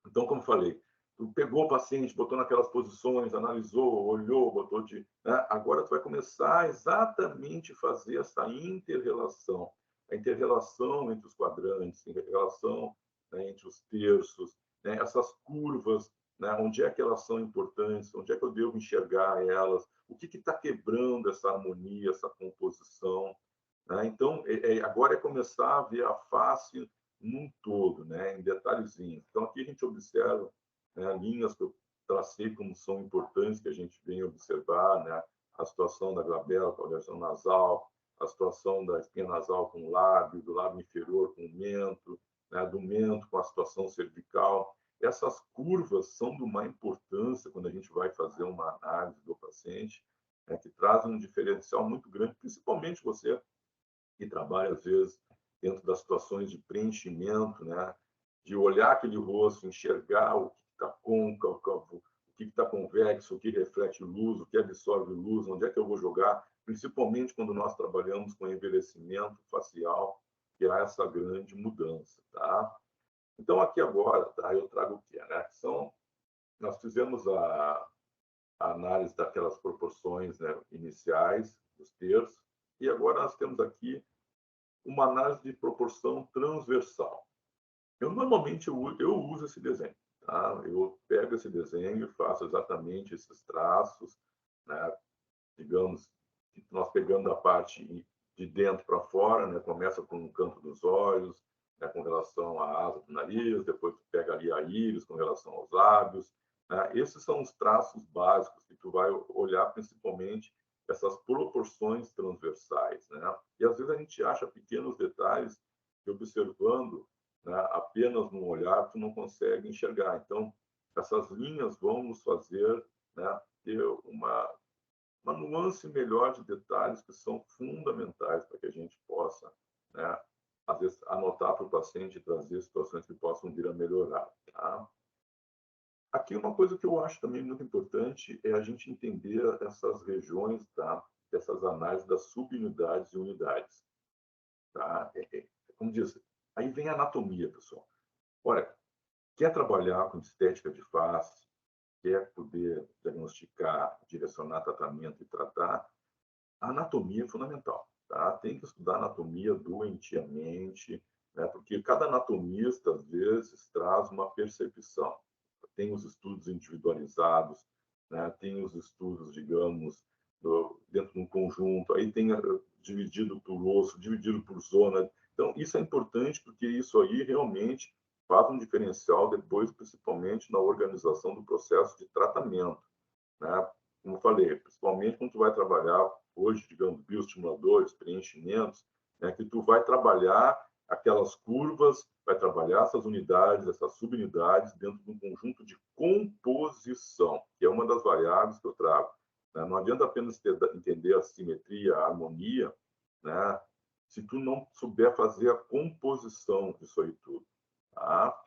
Então, como falei, tu pegou o paciente, botou naquelas posições, analisou, olhou, botou de, né? Agora tu vai começar exatamente fazer essa inter-relação, a inter-relação entre os quadrantes, a inter-relação, né, entre os terços, né, essas curvas, né, onde é que elas são importantes, onde é que eu devo enxergar elas, o que está quebrando essa harmonia, essa composição, né? Então, agora é começar a ver a face num todo, né, em detalhezinhos. Então, aqui a gente observa, né, linhas que eu tracei como são importantes, que a gente vem observar, né, a situação da glabela com a versão nasal, a situação da espinha nasal com o lábio, do lábio inferior com o mento, né, do mento com a situação cervical. Essas curvas são de uma importância quando a gente vai fazer uma análise do paciente, né, que trazem um diferencial muito grande, principalmente você que trabalha, às vezes, dentro das situações de preenchimento, né? De olhar aquele rosto, enxergar o que está côncavo, o que está convexo, o que reflete luz, o que absorve luz, onde é que eu vou jogar, principalmente quando nós trabalhamos com envelhecimento facial, que há essa grande mudança, tá? Então, aqui agora, tá, eu trago o quê? Né? Nós fizemos a análise daquelas proporções, né, iniciais, dos terços, e agora nós temos aqui uma análise de proporção transversal. Eu normalmente eu uso esse desenho, tá? Eu pego esse desenho e faço exatamente esses traços, né? Digamos que nós pegando a parte de dentro para fora, né? Começa com o canto dos olhos, né? Com relação à asa do nariz, depois tu pega ali a íris com relação aos lábios, né? Esses são os traços básicos que tu vai olhar principalmente essas proporções transversais, né? E às vezes a gente acha pequenos detalhes que observando, né, apenas num olhar tu não consegue enxergar. Então essas linhas vão nos fazer, né, ter uma nuance melhor de detalhes que são fundamentais para que a gente possa, né, às vezes, anotar para o paciente e trazer situações que possam vir a melhorar. Tá? Aqui uma coisa que eu acho também muito importante é a gente entender essas regiões, tá? Essas análises das subunidades e unidades. Tá? Como diz, aí vem a anatomia, pessoal. Olha, quer trabalhar com estética de face, quer poder diagnosticar, direcionar tratamento e tratar, a anatomia é fundamental, tá? Tem que estudar anatomia doentiamente, né? Porque cada anatomista, às vezes, traz uma percepção. Tem os estudos individualizados, né? Tem os estudos, digamos, dentro de um conjunto, aí tem dividido por osso, dividido por zona. Então, isso é importante porque isso aí realmente faz um diferencial depois, principalmente na organização do processo de tratamento, né? Como eu falei, principalmente quando tu vai trabalhar hoje, digamos, bioestimuladores, preenchimentos, né, que tu vai trabalhar aquelas curvas, vai trabalhar essas unidades, essas subunidades dentro de um conjunto de composição, que é uma das variáveis que eu trago, né? Não adianta apenas entender a simetria, a harmonia, né, se tu não souber fazer a composição disso aí tudo, tá?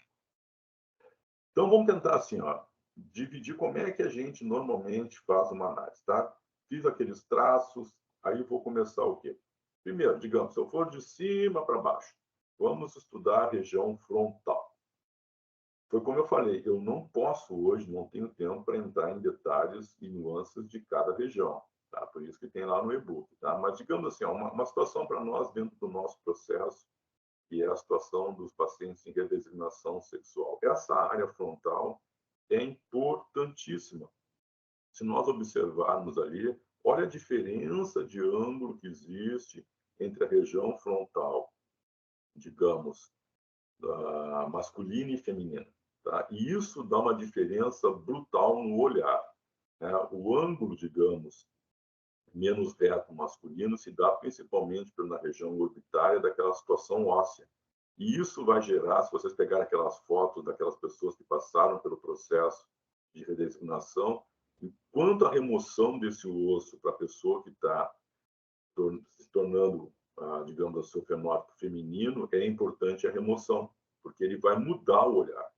Então, vamos tentar assim, ó, dividir como é que a gente normalmente faz uma análise, tá? Fiz aqueles traços, aí vou começar o quê? Primeiro, digamos, se eu for de cima para baixo, vamos estudar a região frontal. Foi como eu falei, eu não posso hoje, não tenho tempo para entrar em detalhes e nuances de cada região, tá? Por isso que tem lá no e-book, tá? Mas, digamos assim, ó, uma situação para nós dentro do nosso processo, que é a situação dos pacientes em redesignação sexual. Essa área frontal é importantíssima. Se nós observarmos ali, olha a diferença de ângulo que existe entre a região frontal, digamos, masculina e feminina. Tá? E isso dá uma diferença brutal no olhar, né? O ângulo, digamos, menos reto masculino se dá principalmente na região orbitária daquela situação óssea. E isso vai gerar, se vocês pegarem aquelas fotos daquelas pessoas que passaram pelo processo de redesignação, enquanto a remoção desse osso para a pessoa que está se tornando, digamos, o seu fenótipo feminino, é importante a remoção, porque ele vai mudar o olhar,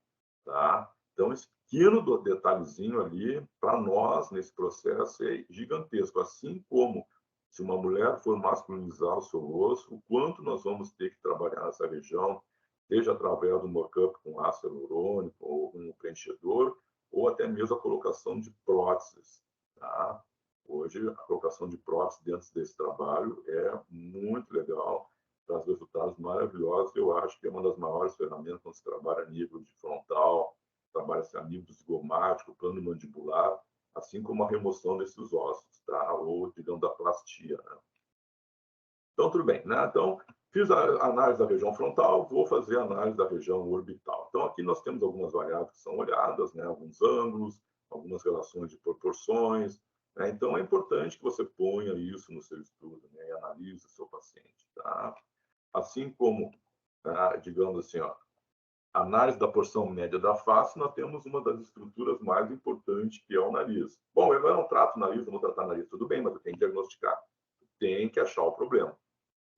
tá? Então, esse pequeno detalhezinho ali, para nós, nesse processo, é gigantesco. Assim como se uma mulher for masculinizar o seu rosto, o quanto nós vamos ter que trabalhar nessa região, seja através do mock-up com ácido hialurônico, ou um preenchedor, ou até mesmo a colocação de próteses, tá? Hoje, a colocação de próteses dentro desse trabalho é muito legal, traz resultados maravilhosos. Eu acho que é uma das maiores ferramentas quando se trabalha a nível de frontal, trabalha-se a nível zigomático, plano mandibular, assim como a remoção desses ossos, tá? Ou, digamos, da plastia, né? Então, tudo bem, né? Então, fiz a análise da região frontal, vou fazer a análise da região orbital. Então, aqui nós temos algumas variáveis que são olhadas, né? Alguns ângulos, algumas relações de proporções, né? Então, é importante que você ponha isso no seu estudo, né? E analise o seu paciente, tá? Assim como, digamos assim, ó, análise da porção média da face, nós temos uma das estruturas mais importantes, que é o nariz. Bom, eu não trato o nariz, eu vou tratar o nariz, tudo bem, mas eu tenho que diagnosticar. Tem que achar o problema,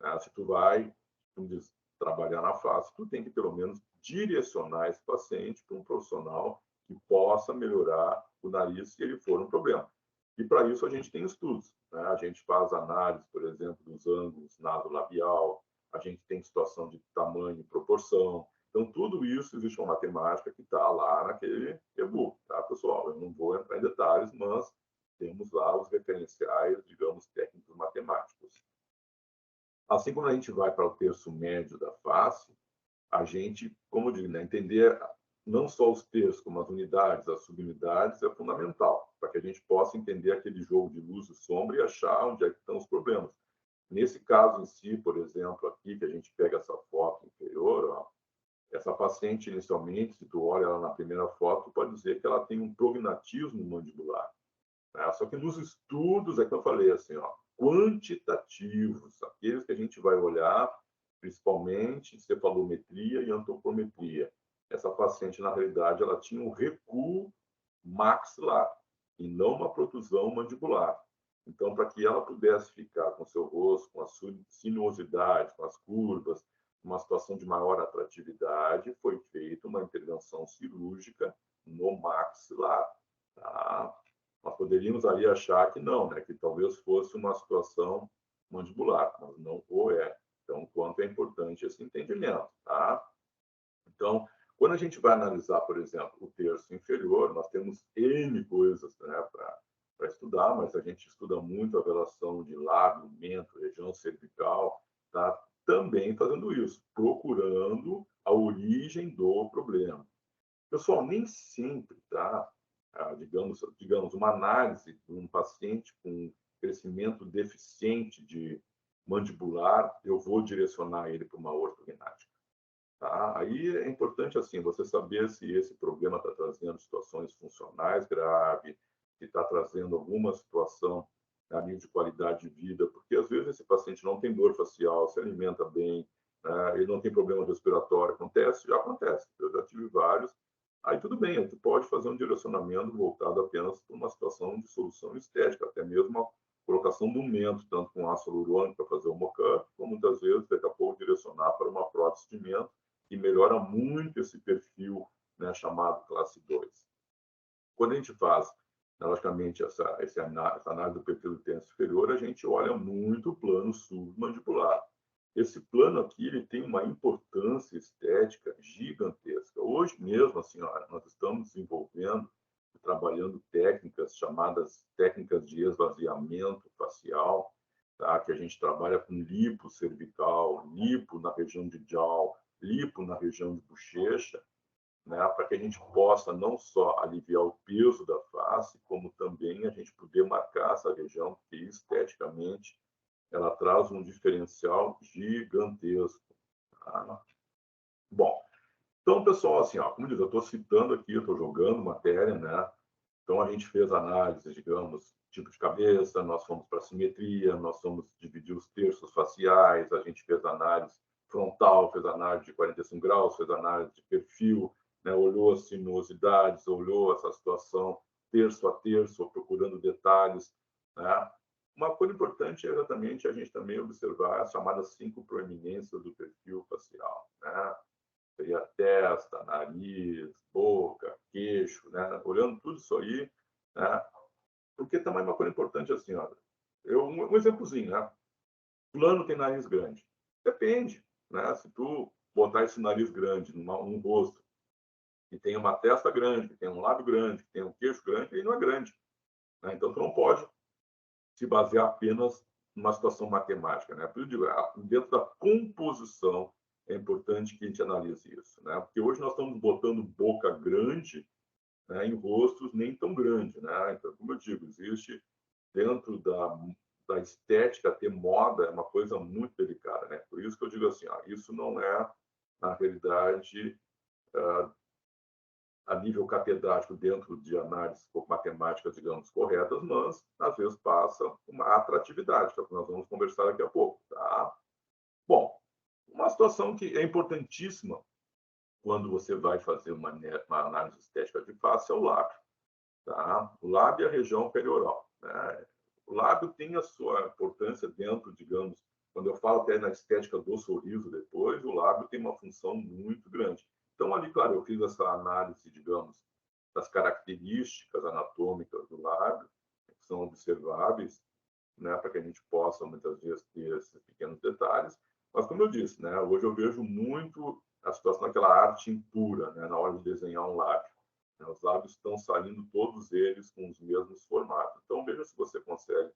né? Se tu vai, como diz, trabalhar na face, tu tem que, pelo menos, direcionar esse paciente para um profissional que possa melhorar o nariz se ele for um problema. E, para isso, a gente tem estudos, né? A gente faz análise, por exemplo, dos ângulos nasolabial, a gente tem situação de tamanho e proporção. Então, tudo isso existe uma matemática que está lá naquele e-book, tá, pessoal? Eu não vou entrar em detalhes, mas temos lá os referenciais, digamos, técnicos matemáticos. Assim como a gente vai para o terço médio da face, a gente, como eu digo, né, entender não só os terços, como as unidades, as subunidades, é fundamental, para que a gente possa entender aquele jogo de luz e sombra e achar onde é que estão os problemas. Nesse caso em si, por exemplo, aqui, que a gente pega essa foto inferior, ó, essa paciente, inicialmente, se tu olha ela na primeira foto, pode dizer que ela tem um prognatismo mandibular, né? Só que nos estudos, é que eu falei assim, ó, quantitativos, aqueles que a gente vai olhar, principalmente cefalometria e antropometria. Essa paciente, na realidade, ela tinha um recuo maxilar e não uma protusão mandibular. Então, para que ela pudesse ficar com seu rosto, com a sinuosidade, com as curvas, uma situação de maior atratividade, foi feita uma intervenção cirúrgica no maxilar, tá? Nós poderíamos ali achar que não, né? Que talvez fosse uma situação mandibular, mas não o é. Então, quanto é importante esse entendimento, tá? Então, quando a gente vai analisar, por exemplo, o terço inferior, nós temos N coisas, né, para estudar, mas a gente estuda muito a relação de lábio, mento, região cervical, tá? Também fazendo isso, procurando a origem do problema. Pessoal, nem sempre, tá? Digamos, uma análise de um paciente com crescimento deficiente de mandibular, eu vou direcionar ele para uma ortognática. Tá? Aí é importante assim você saber se esse problema está trazendo situações funcionais graves, se está trazendo alguma situação a nível de qualidade de vida, porque às vezes esse paciente não tem dor facial, se alimenta bem, né? Ele não tem problema respiratório, acontece, já acontece. Eu já tive vários. Aí tudo bem, você pode fazer um direcionamento voltado apenas para uma situação de solução estética, até mesmo a colocação do mento, tanto com ácido hialurônico para fazer o mock-up, como muitas vezes, daqui a pouco, direcionar para uma prótese de mento, que melhora muito esse perfil, né, chamado classe 2. Quando a gente faz, né, logicamente, essa análise do perfil do tênis superior, a gente olha muito o plano submandibular. Esse plano aqui ele tem uma importância estética gigantesca. Hoje mesmo, assim, ó, nós estamos desenvolvendo e trabalhando técnicas chamadas técnicas de esvaziamento facial, tá? Que a gente trabalha com lipo cervical, lipo na região de jaw, lipo na região de bochecha, né? Para que a gente possa não só aliviar o peso da face, como também a gente poder marcar essa região, que esteticamente ela traz um diferencial gigantesco. Tá? Bom, então, pessoal, assim, ó, como diz, eu estou citando aqui, eu estou jogando matéria, né? Então, a gente fez análise, digamos, tipo de cabeça, nós fomos para simetria, nós fomos dividir os terços faciais, a gente fez análise frontal, fez análise de 45 graus, fez análise de perfil, né? Olhou as sinuosidades, olhou essa situação terço a terço, procurando detalhes, né? Uma coisa importante é exatamente a gente também observar as chamadas 5 proeminências do perfil facial, né? Seria testa, nariz, boca, queixo, né? Olhando tudo isso aí, né? Porque também uma coisa importante assim, ó, um exemplozinho, né? Fulano tem nariz grande. Depende, né? Se tu botar esse nariz grande num rosto que tem uma testa grande, que tem um lábio grande, que tem um queixo grande, ele não é grande, né? Então tu não pode se basear apenas numa situação matemática, né? Por isso eu digo, dentro da composição é importante que a gente analise isso, né? Porque hoje nós estamos botando boca grande, né, em rostos nem tão grande, né? Então, como eu digo, existe dentro da estética ter moda é uma coisa muito delicada, né? Por isso que eu digo assim, ó, isso não é na realidade a nível catedrático dentro de análises matemáticas, digamos, corretas, mas às vezes passa uma atratividade, que é o que nós vamos conversar daqui a pouco, tá? Bom, uma situação que é importantíssima quando você vai fazer uma análise estética de face é o lábio, tá? O lábio é a região perioral, né? O lábio tem a sua importância dentro, digamos, quando eu falo até na estética do sorriso depois, o lábio tem uma função muito grande. Então, ali, claro, eu fiz essa análise, digamos, das características anatômicas do lábio, que são observáveis, né, para que a gente possa, muitas vezes, ter esses pequenos detalhes. Mas, como eu disse, né, hoje eu vejo muito a situação daquela arte impura, né, na hora de desenhar um lábio. Né, os lábios estão saindo todos eles com os mesmos formatos. Então, veja se você consegue,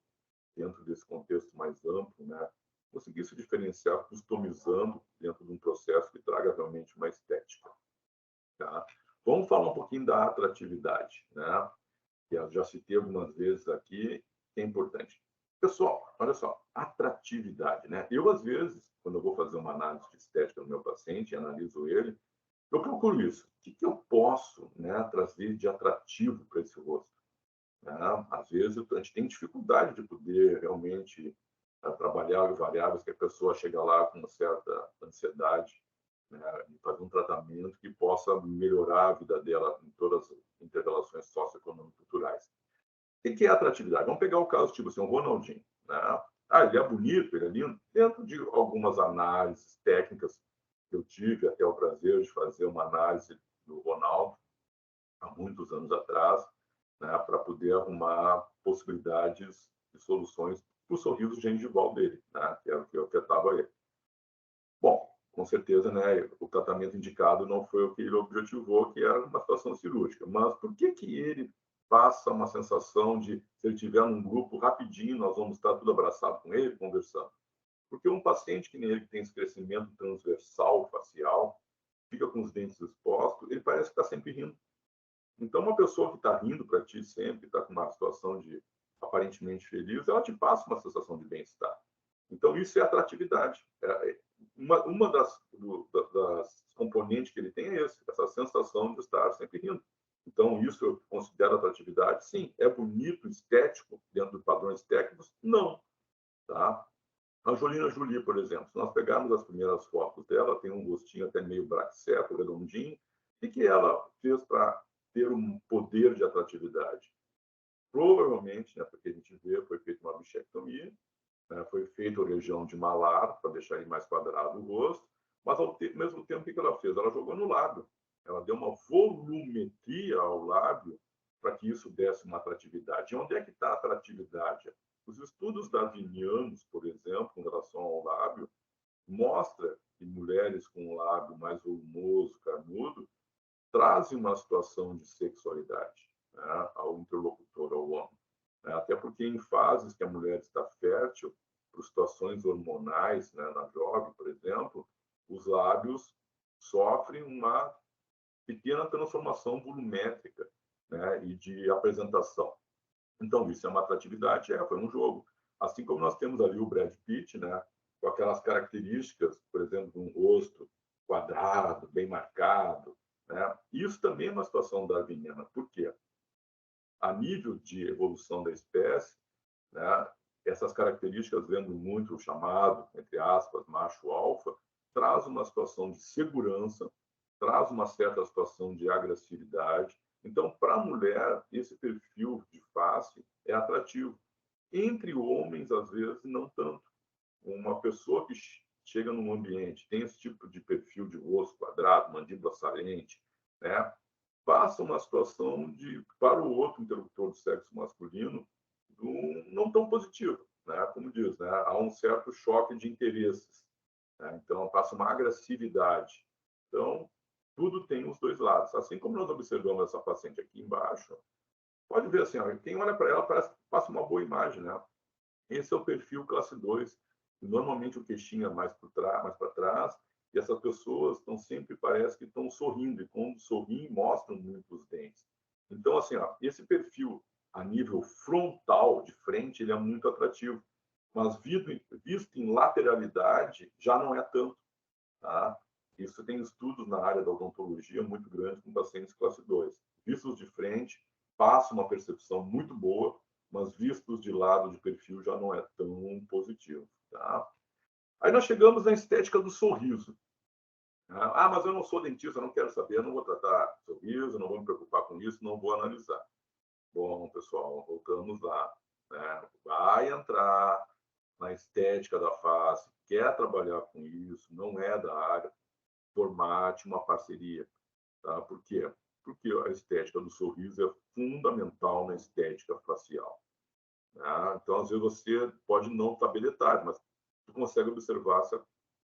dentro desse contexto mais amplo, né, conseguir se diferenciar customizando dentro de um processo que traga realmente uma estética. Tá? Vamos falar um pouquinho da atratividade, né? Que eu já citei algumas vezes aqui, que é importante. Pessoal, olha só, atratividade, né? Eu, às vezes, quando eu vou fazer uma análise de estética no meu paciente, analiso ele, eu procuro isso. O que eu posso, né, trazer de atrativo para esse rosto? Né? Às vezes, a gente tem dificuldade de poder realmente trabalhar as variáveis que a pessoa chega lá com uma certa ansiedade, né, e fazer um tratamento que possa melhorar a vida dela em todas as interrelações socioeconômicas e culturais. O que é atratividade? Vamos pegar o caso tipo assim, o Ronaldinho. Né? Ah, ele é bonito, ele é lindo. Dentro de algumas análises técnicas que eu tive até o prazer de fazer uma análise do Ronaldo há muitos anos atrás, né, para poder arrumar possibilidades de soluções para o sorriso gengival dele, né, que era o que afetava ele. Bom, com certeza, né, o tratamento indicado não foi o que ele objetivou, que era uma situação cirúrgica. Mas por que que ele passa uma sensação de, se ele estiver num grupo, rapidinho nós vamos estar tudo abraçado com ele, conversando? Porque um paciente que nem ele, que tem esse crescimento transversal facial, fica com os dentes expostos, ele parece que está sempre rindo. Então, uma pessoa que está rindo para ti sempre, está com uma situação de aparentemente feliz, ela te passa uma sensação de bem-estar. Então, isso é atratividade. Uma das componentes que ele tem é essa sensação de estar sempre rindo. Então, isso eu considero atratividade? Sim. É bonito, estético, dentro dos padrões técnicos? Não. Tá? A Angelina Jolie, por exemplo, se nós pegarmos as primeiras fotos dela, tem um rostinho até meio braxeto, redondinho. O que ela fez para ter um poder de atratividade? Provavelmente, né, porque a gente vê, foi feita uma bichectomia, né, foi feita a região de malar, para deixar ele mais quadrado o rosto, mas ao mesmo tempo, o que ela fez? Ela jogou no lábio. Ela deu uma volumetria ao lábio para que isso desse uma atratividade. E onde é que está a atratividade? Os estudos darwinianos, por exemplo, com relação ao lábio, mostra que mulheres com um lábio mais volumoso, carnudo, trazem uma situação de sexualidade, né, ao interlocutor, ao homem. Até porque em fases que a mulher está fértil, por situações hormonais, né, na jovem, por exemplo, os lábios sofrem uma pequena transformação volumétrica, né, e de apresentação. Então, isso é uma atratividade, foi um jogo. Assim como nós temos ali o Brad Pitt, né, com aquelas características, por exemplo, de um rosto quadrado, bem marcado, né? Isso também é uma situação darwiniana. Por quê? A nível de evolução da espécie, né, essas características, vendo muito o chamado, entre aspas, macho alfa, traz uma situação de segurança, traz uma certa situação de agressividade. Então, para a mulher, esse perfil de face é atrativo. Entre homens, às vezes, não tanto. Uma pessoa que chega num ambiente, tem esse tipo de perfil de rosto quadrado, mandíbula saliente, né, passa uma situação de, para o outro interlocutor do sexo masculino, não tão positivo, né? Como diz, né? Há um certo choque de interesses, né? Então passa uma agressividade. Então tudo tem os dois lados. Assim como nós observamos essa paciente aqui embaixo, pode ver assim, ó, quem olha para ela parece que passa uma boa imagem, né? Esse é o perfil classe 2. Normalmente o queixinho é mais para trás, e essas pessoas estão sempre, parece que estão sorrindo, e quando sorriem, mostram muito os dentes. Então, assim, ó, esse perfil a nível frontal, de frente, ele é muito atrativo, mas visto em lateralidade, já não é tanto. Tá? Isso tem estudos na área da odontologia muito grandes com pacientes classe 2. Vistos de frente, passa uma percepção muito boa, mas vistos de lado, de perfil, já não é tão positivo. Tá? Aí nós chegamos na estética do sorriso. Ah, mas eu não sou dentista, eu não quero saber, eu não vou tratar sorriso, não vou me preocupar com isso, não vou analisar. Bom, pessoal, voltamos lá. Né? Vai entrar na estética da face, quer trabalhar com isso, não é da área, formate uma parceria. Tá? Por quê? Porque a estética do sorriso é fundamental na estética facial. Né? Então, às vezes, você pode não saber detalhes, mas você consegue observar se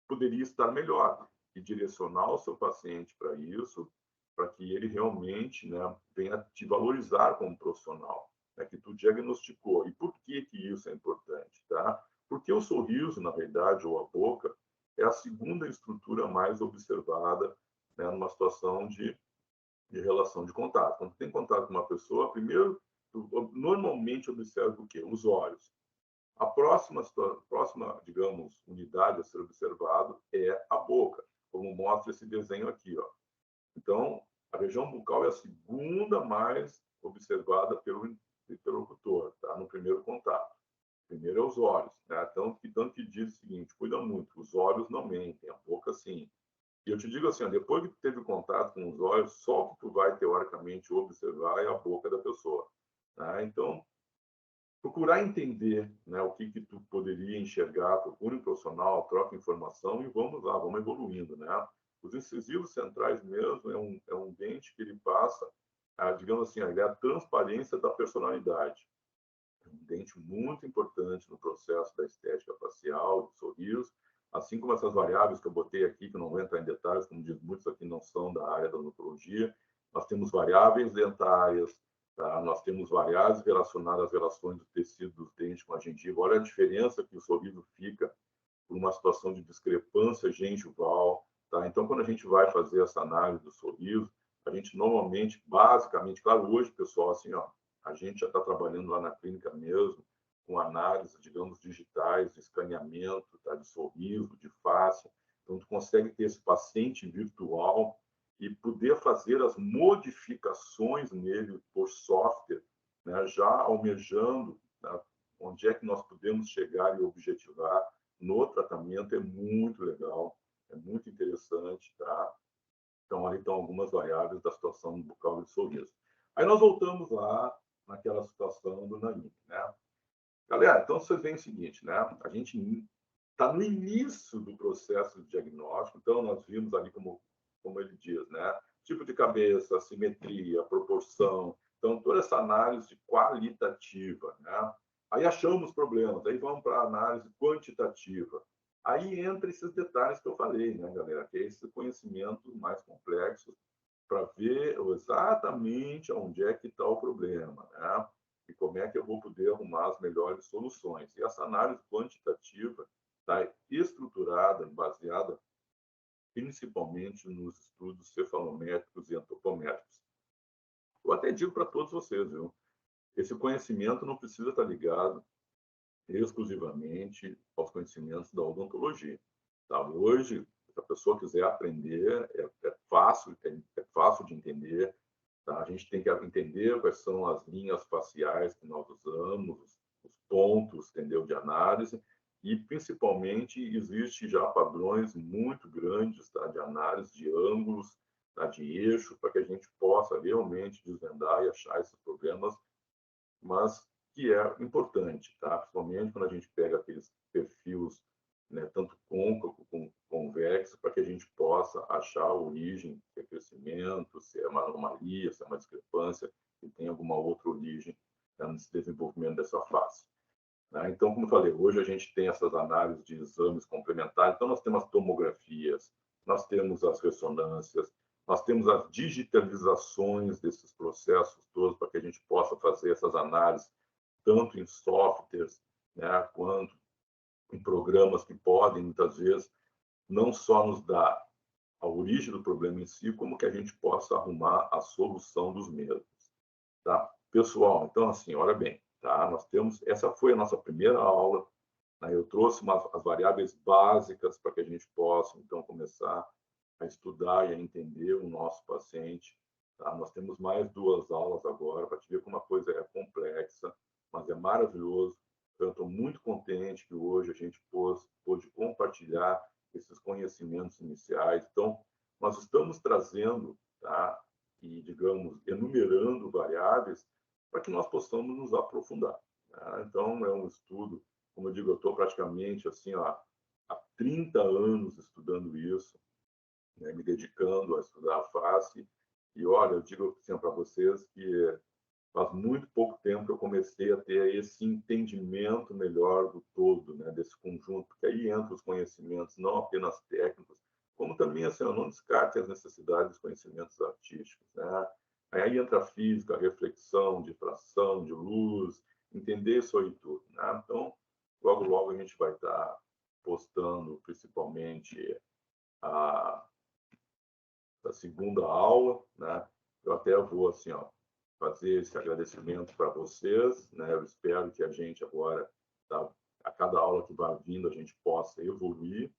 poderia estar melhor e direcionar o seu paciente para isso, para que ele realmente, né, venha te valorizar como profissional, né, que tu diagnosticou. E por que isso é importante? Tá? Porque o sorriso, na verdade, ou a boca, é a segunda estrutura mais observada, né, numa situação de relação de contato. Quando tu tem contato com uma pessoa, primeiro, tu normalmente observa o quê? Os olhos. A próxima, digamos, unidade a ser observado é a boca, como mostra esse desenho aqui. Ó. Então, a região bucal é a segunda mais observada pelo interlocutor, tá? No primeiro contato. Primeiro é os olhos, né? Tanto que diz o seguinte, cuida muito, os olhos não mentem, a boca sim. E eu te digo assim, ó, depois que tu teve contato com os olhos, só o que tu vai, teoricamente, observar é a boca da pessoa. Tá? Então, procurar entender, né, o que tu poderia enxergar, procure um profissional, troca informação e vamos lá, vamos evoluindo, né? Os incisivos centrais mesmo é um dente que ele passa, digamos assim, ele é a transparência da personalidade. É um dente muito importante no processo da estética facial, do sorriso, assim como essas variáveis que eu botei aqui, que eu não vou entrar em detalhes, como diz, muitos aqui não são da área da odontologia, nós temos variáveis dentárias, tá? Nós temos variáveis relacionadas às relações do tecido dos dentes com a gengiva. Olha a diferença que o sorriso fica por uma situação de discrepância gengival. Tá? Então, quando a gente vai fazer essa análise do sorriso, a gente normalmente, basicamente, claro, hoje, pessoal, assim, ó, a gente já está trabalhando lá na clínica mesmo, com análise, digamos, digitais, de escaneamento, tá? De sorriso, de face. Então, tu consegue ter esse paciente virtual e poder fazer as modificações nele por software, né? Já almejando, tá? Onde é que nós podemos chegar e objetivar no tratamento é muito legal, é muito interessante, tá? Então, ali estão algumas variáveis da situação bucal de sorriso. Aí nós voltamos lá naquela situação do Nanim, né? Galera, então vocês veem o seguinte, né? A gente está no início do processo de diagnóstico, então nós vimos ali como ele diz, né? Tipo de cabeça, simetria, proporção, então toda essa análise qualitativa, né? Aí achamos problemas, aí vamos para a análise quantitativa. Aí entra esses detalhes que eu falei, né, galera? Que é esse conhecimento mais complexo para ver exatamente onde é que está o problema, né? E como é que eu vou poder arrumar as melhores soluções. E essa análise quantitativa está estruturada, baseada principalmente nos estudos cefalométricos e antropométricos. Eu até digo para todos vocês, viu? Esse conhecimento não precisa estar ligado exclusivamente aos conhecimentos da odontologia. Tá? Hoje, se a pessoa quiser aprender, é fácil de entender. Tá? A gente tem que entender quais são as linhas faciais que nós usamos, os pontos, entendeu, de análise, e principalmente existe já padrões muito grandes, tá, de análise de ângulos, tá, de eixo, para que a gente possa realmente desvendar e achar esses problemas, mas que é importante, tá? Principalmente quando a gente pega aqueles perfis, né, tanto côncavo como convexo, para que a gente possa achar a origem, se é crescimento, se é uma anomalia, se é uma discrepância, se tem alguma outra origem, né, nesse desenvolvimento dessa face. Né? Então, como eu falei, hoje a gente tem essas análises de exames complementares, então nós temos as tomografias, nós temos as ressonâncias, nós temos as digitalizações desses processos todos para que a gente possa fazer essas análises tanto em softwares, né, quanto em programas que podem, muitas vezes, não só nos dar a origem do problema em si, como que a gente possa arrumar a solução dos mesmos. Tá? Pessoal, então, assim, olha bem, tá? Nós temos, essa foi a nossa primeira aula, né? Eu trouxe as variáveis básicas para que a gente possa, então, começar a estudar e a entender o nosso paciente. Tá? Nós temos mais 2 aulas agora para te ver como a coisa é complexa, mas é maravilhoso. Então, eu estou muito contente que hoje a gente pôde compartilhar esses conhecimentos iniciais. Então, nós estamos trazendo, tá? E, digamos, enumerando variáveis para que nós possamos nos aprofundar. Tá? Então, é um estudo, como eu digo, eu estou praticamente assim, ó, há 30 anos estudando isso, né, me dedicando a estudar a face. E olha, eu digo assim, para vocês que faz muito pouco tempo que eu comecei a ter esse entendimento melhor do todo, né, desse conjunto, porque aí entram os conhecimentos não apenas técnicos, como também, assim, eu não descarte as necessidades dos conhecimentos artísticos, né? Aí entra a física, a reflexão, difração de luz, entender isso aí tudo, né? Então, logo, logo a gente vai estar postando, principalmente, a segunda aula, né? Eu até vou, assim, ó, fazer esse agradecimento para vocês, né? Eu espero que a gente agora, tá, a cada aula que vai vindo, a gente possa evoluir,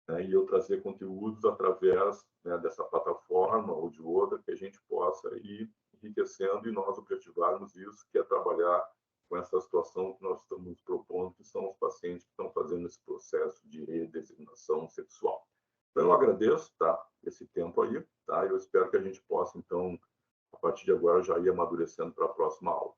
né? E eu trazer conteúdos através, né, dessa plataforma ou de outra, que a gente possa ir enriquecendo e nós objetivarmos isso, que é trabalhar com essa situação que nós estamos propondo, que são os pacientes que estão fazendo esse processo de redesignação sexual. Então, eu agradeço, tá, esse tempo aí, tá? Eu espero que a gente possa, então, a partir de agora, já ir amadurecendo para a próxima aula.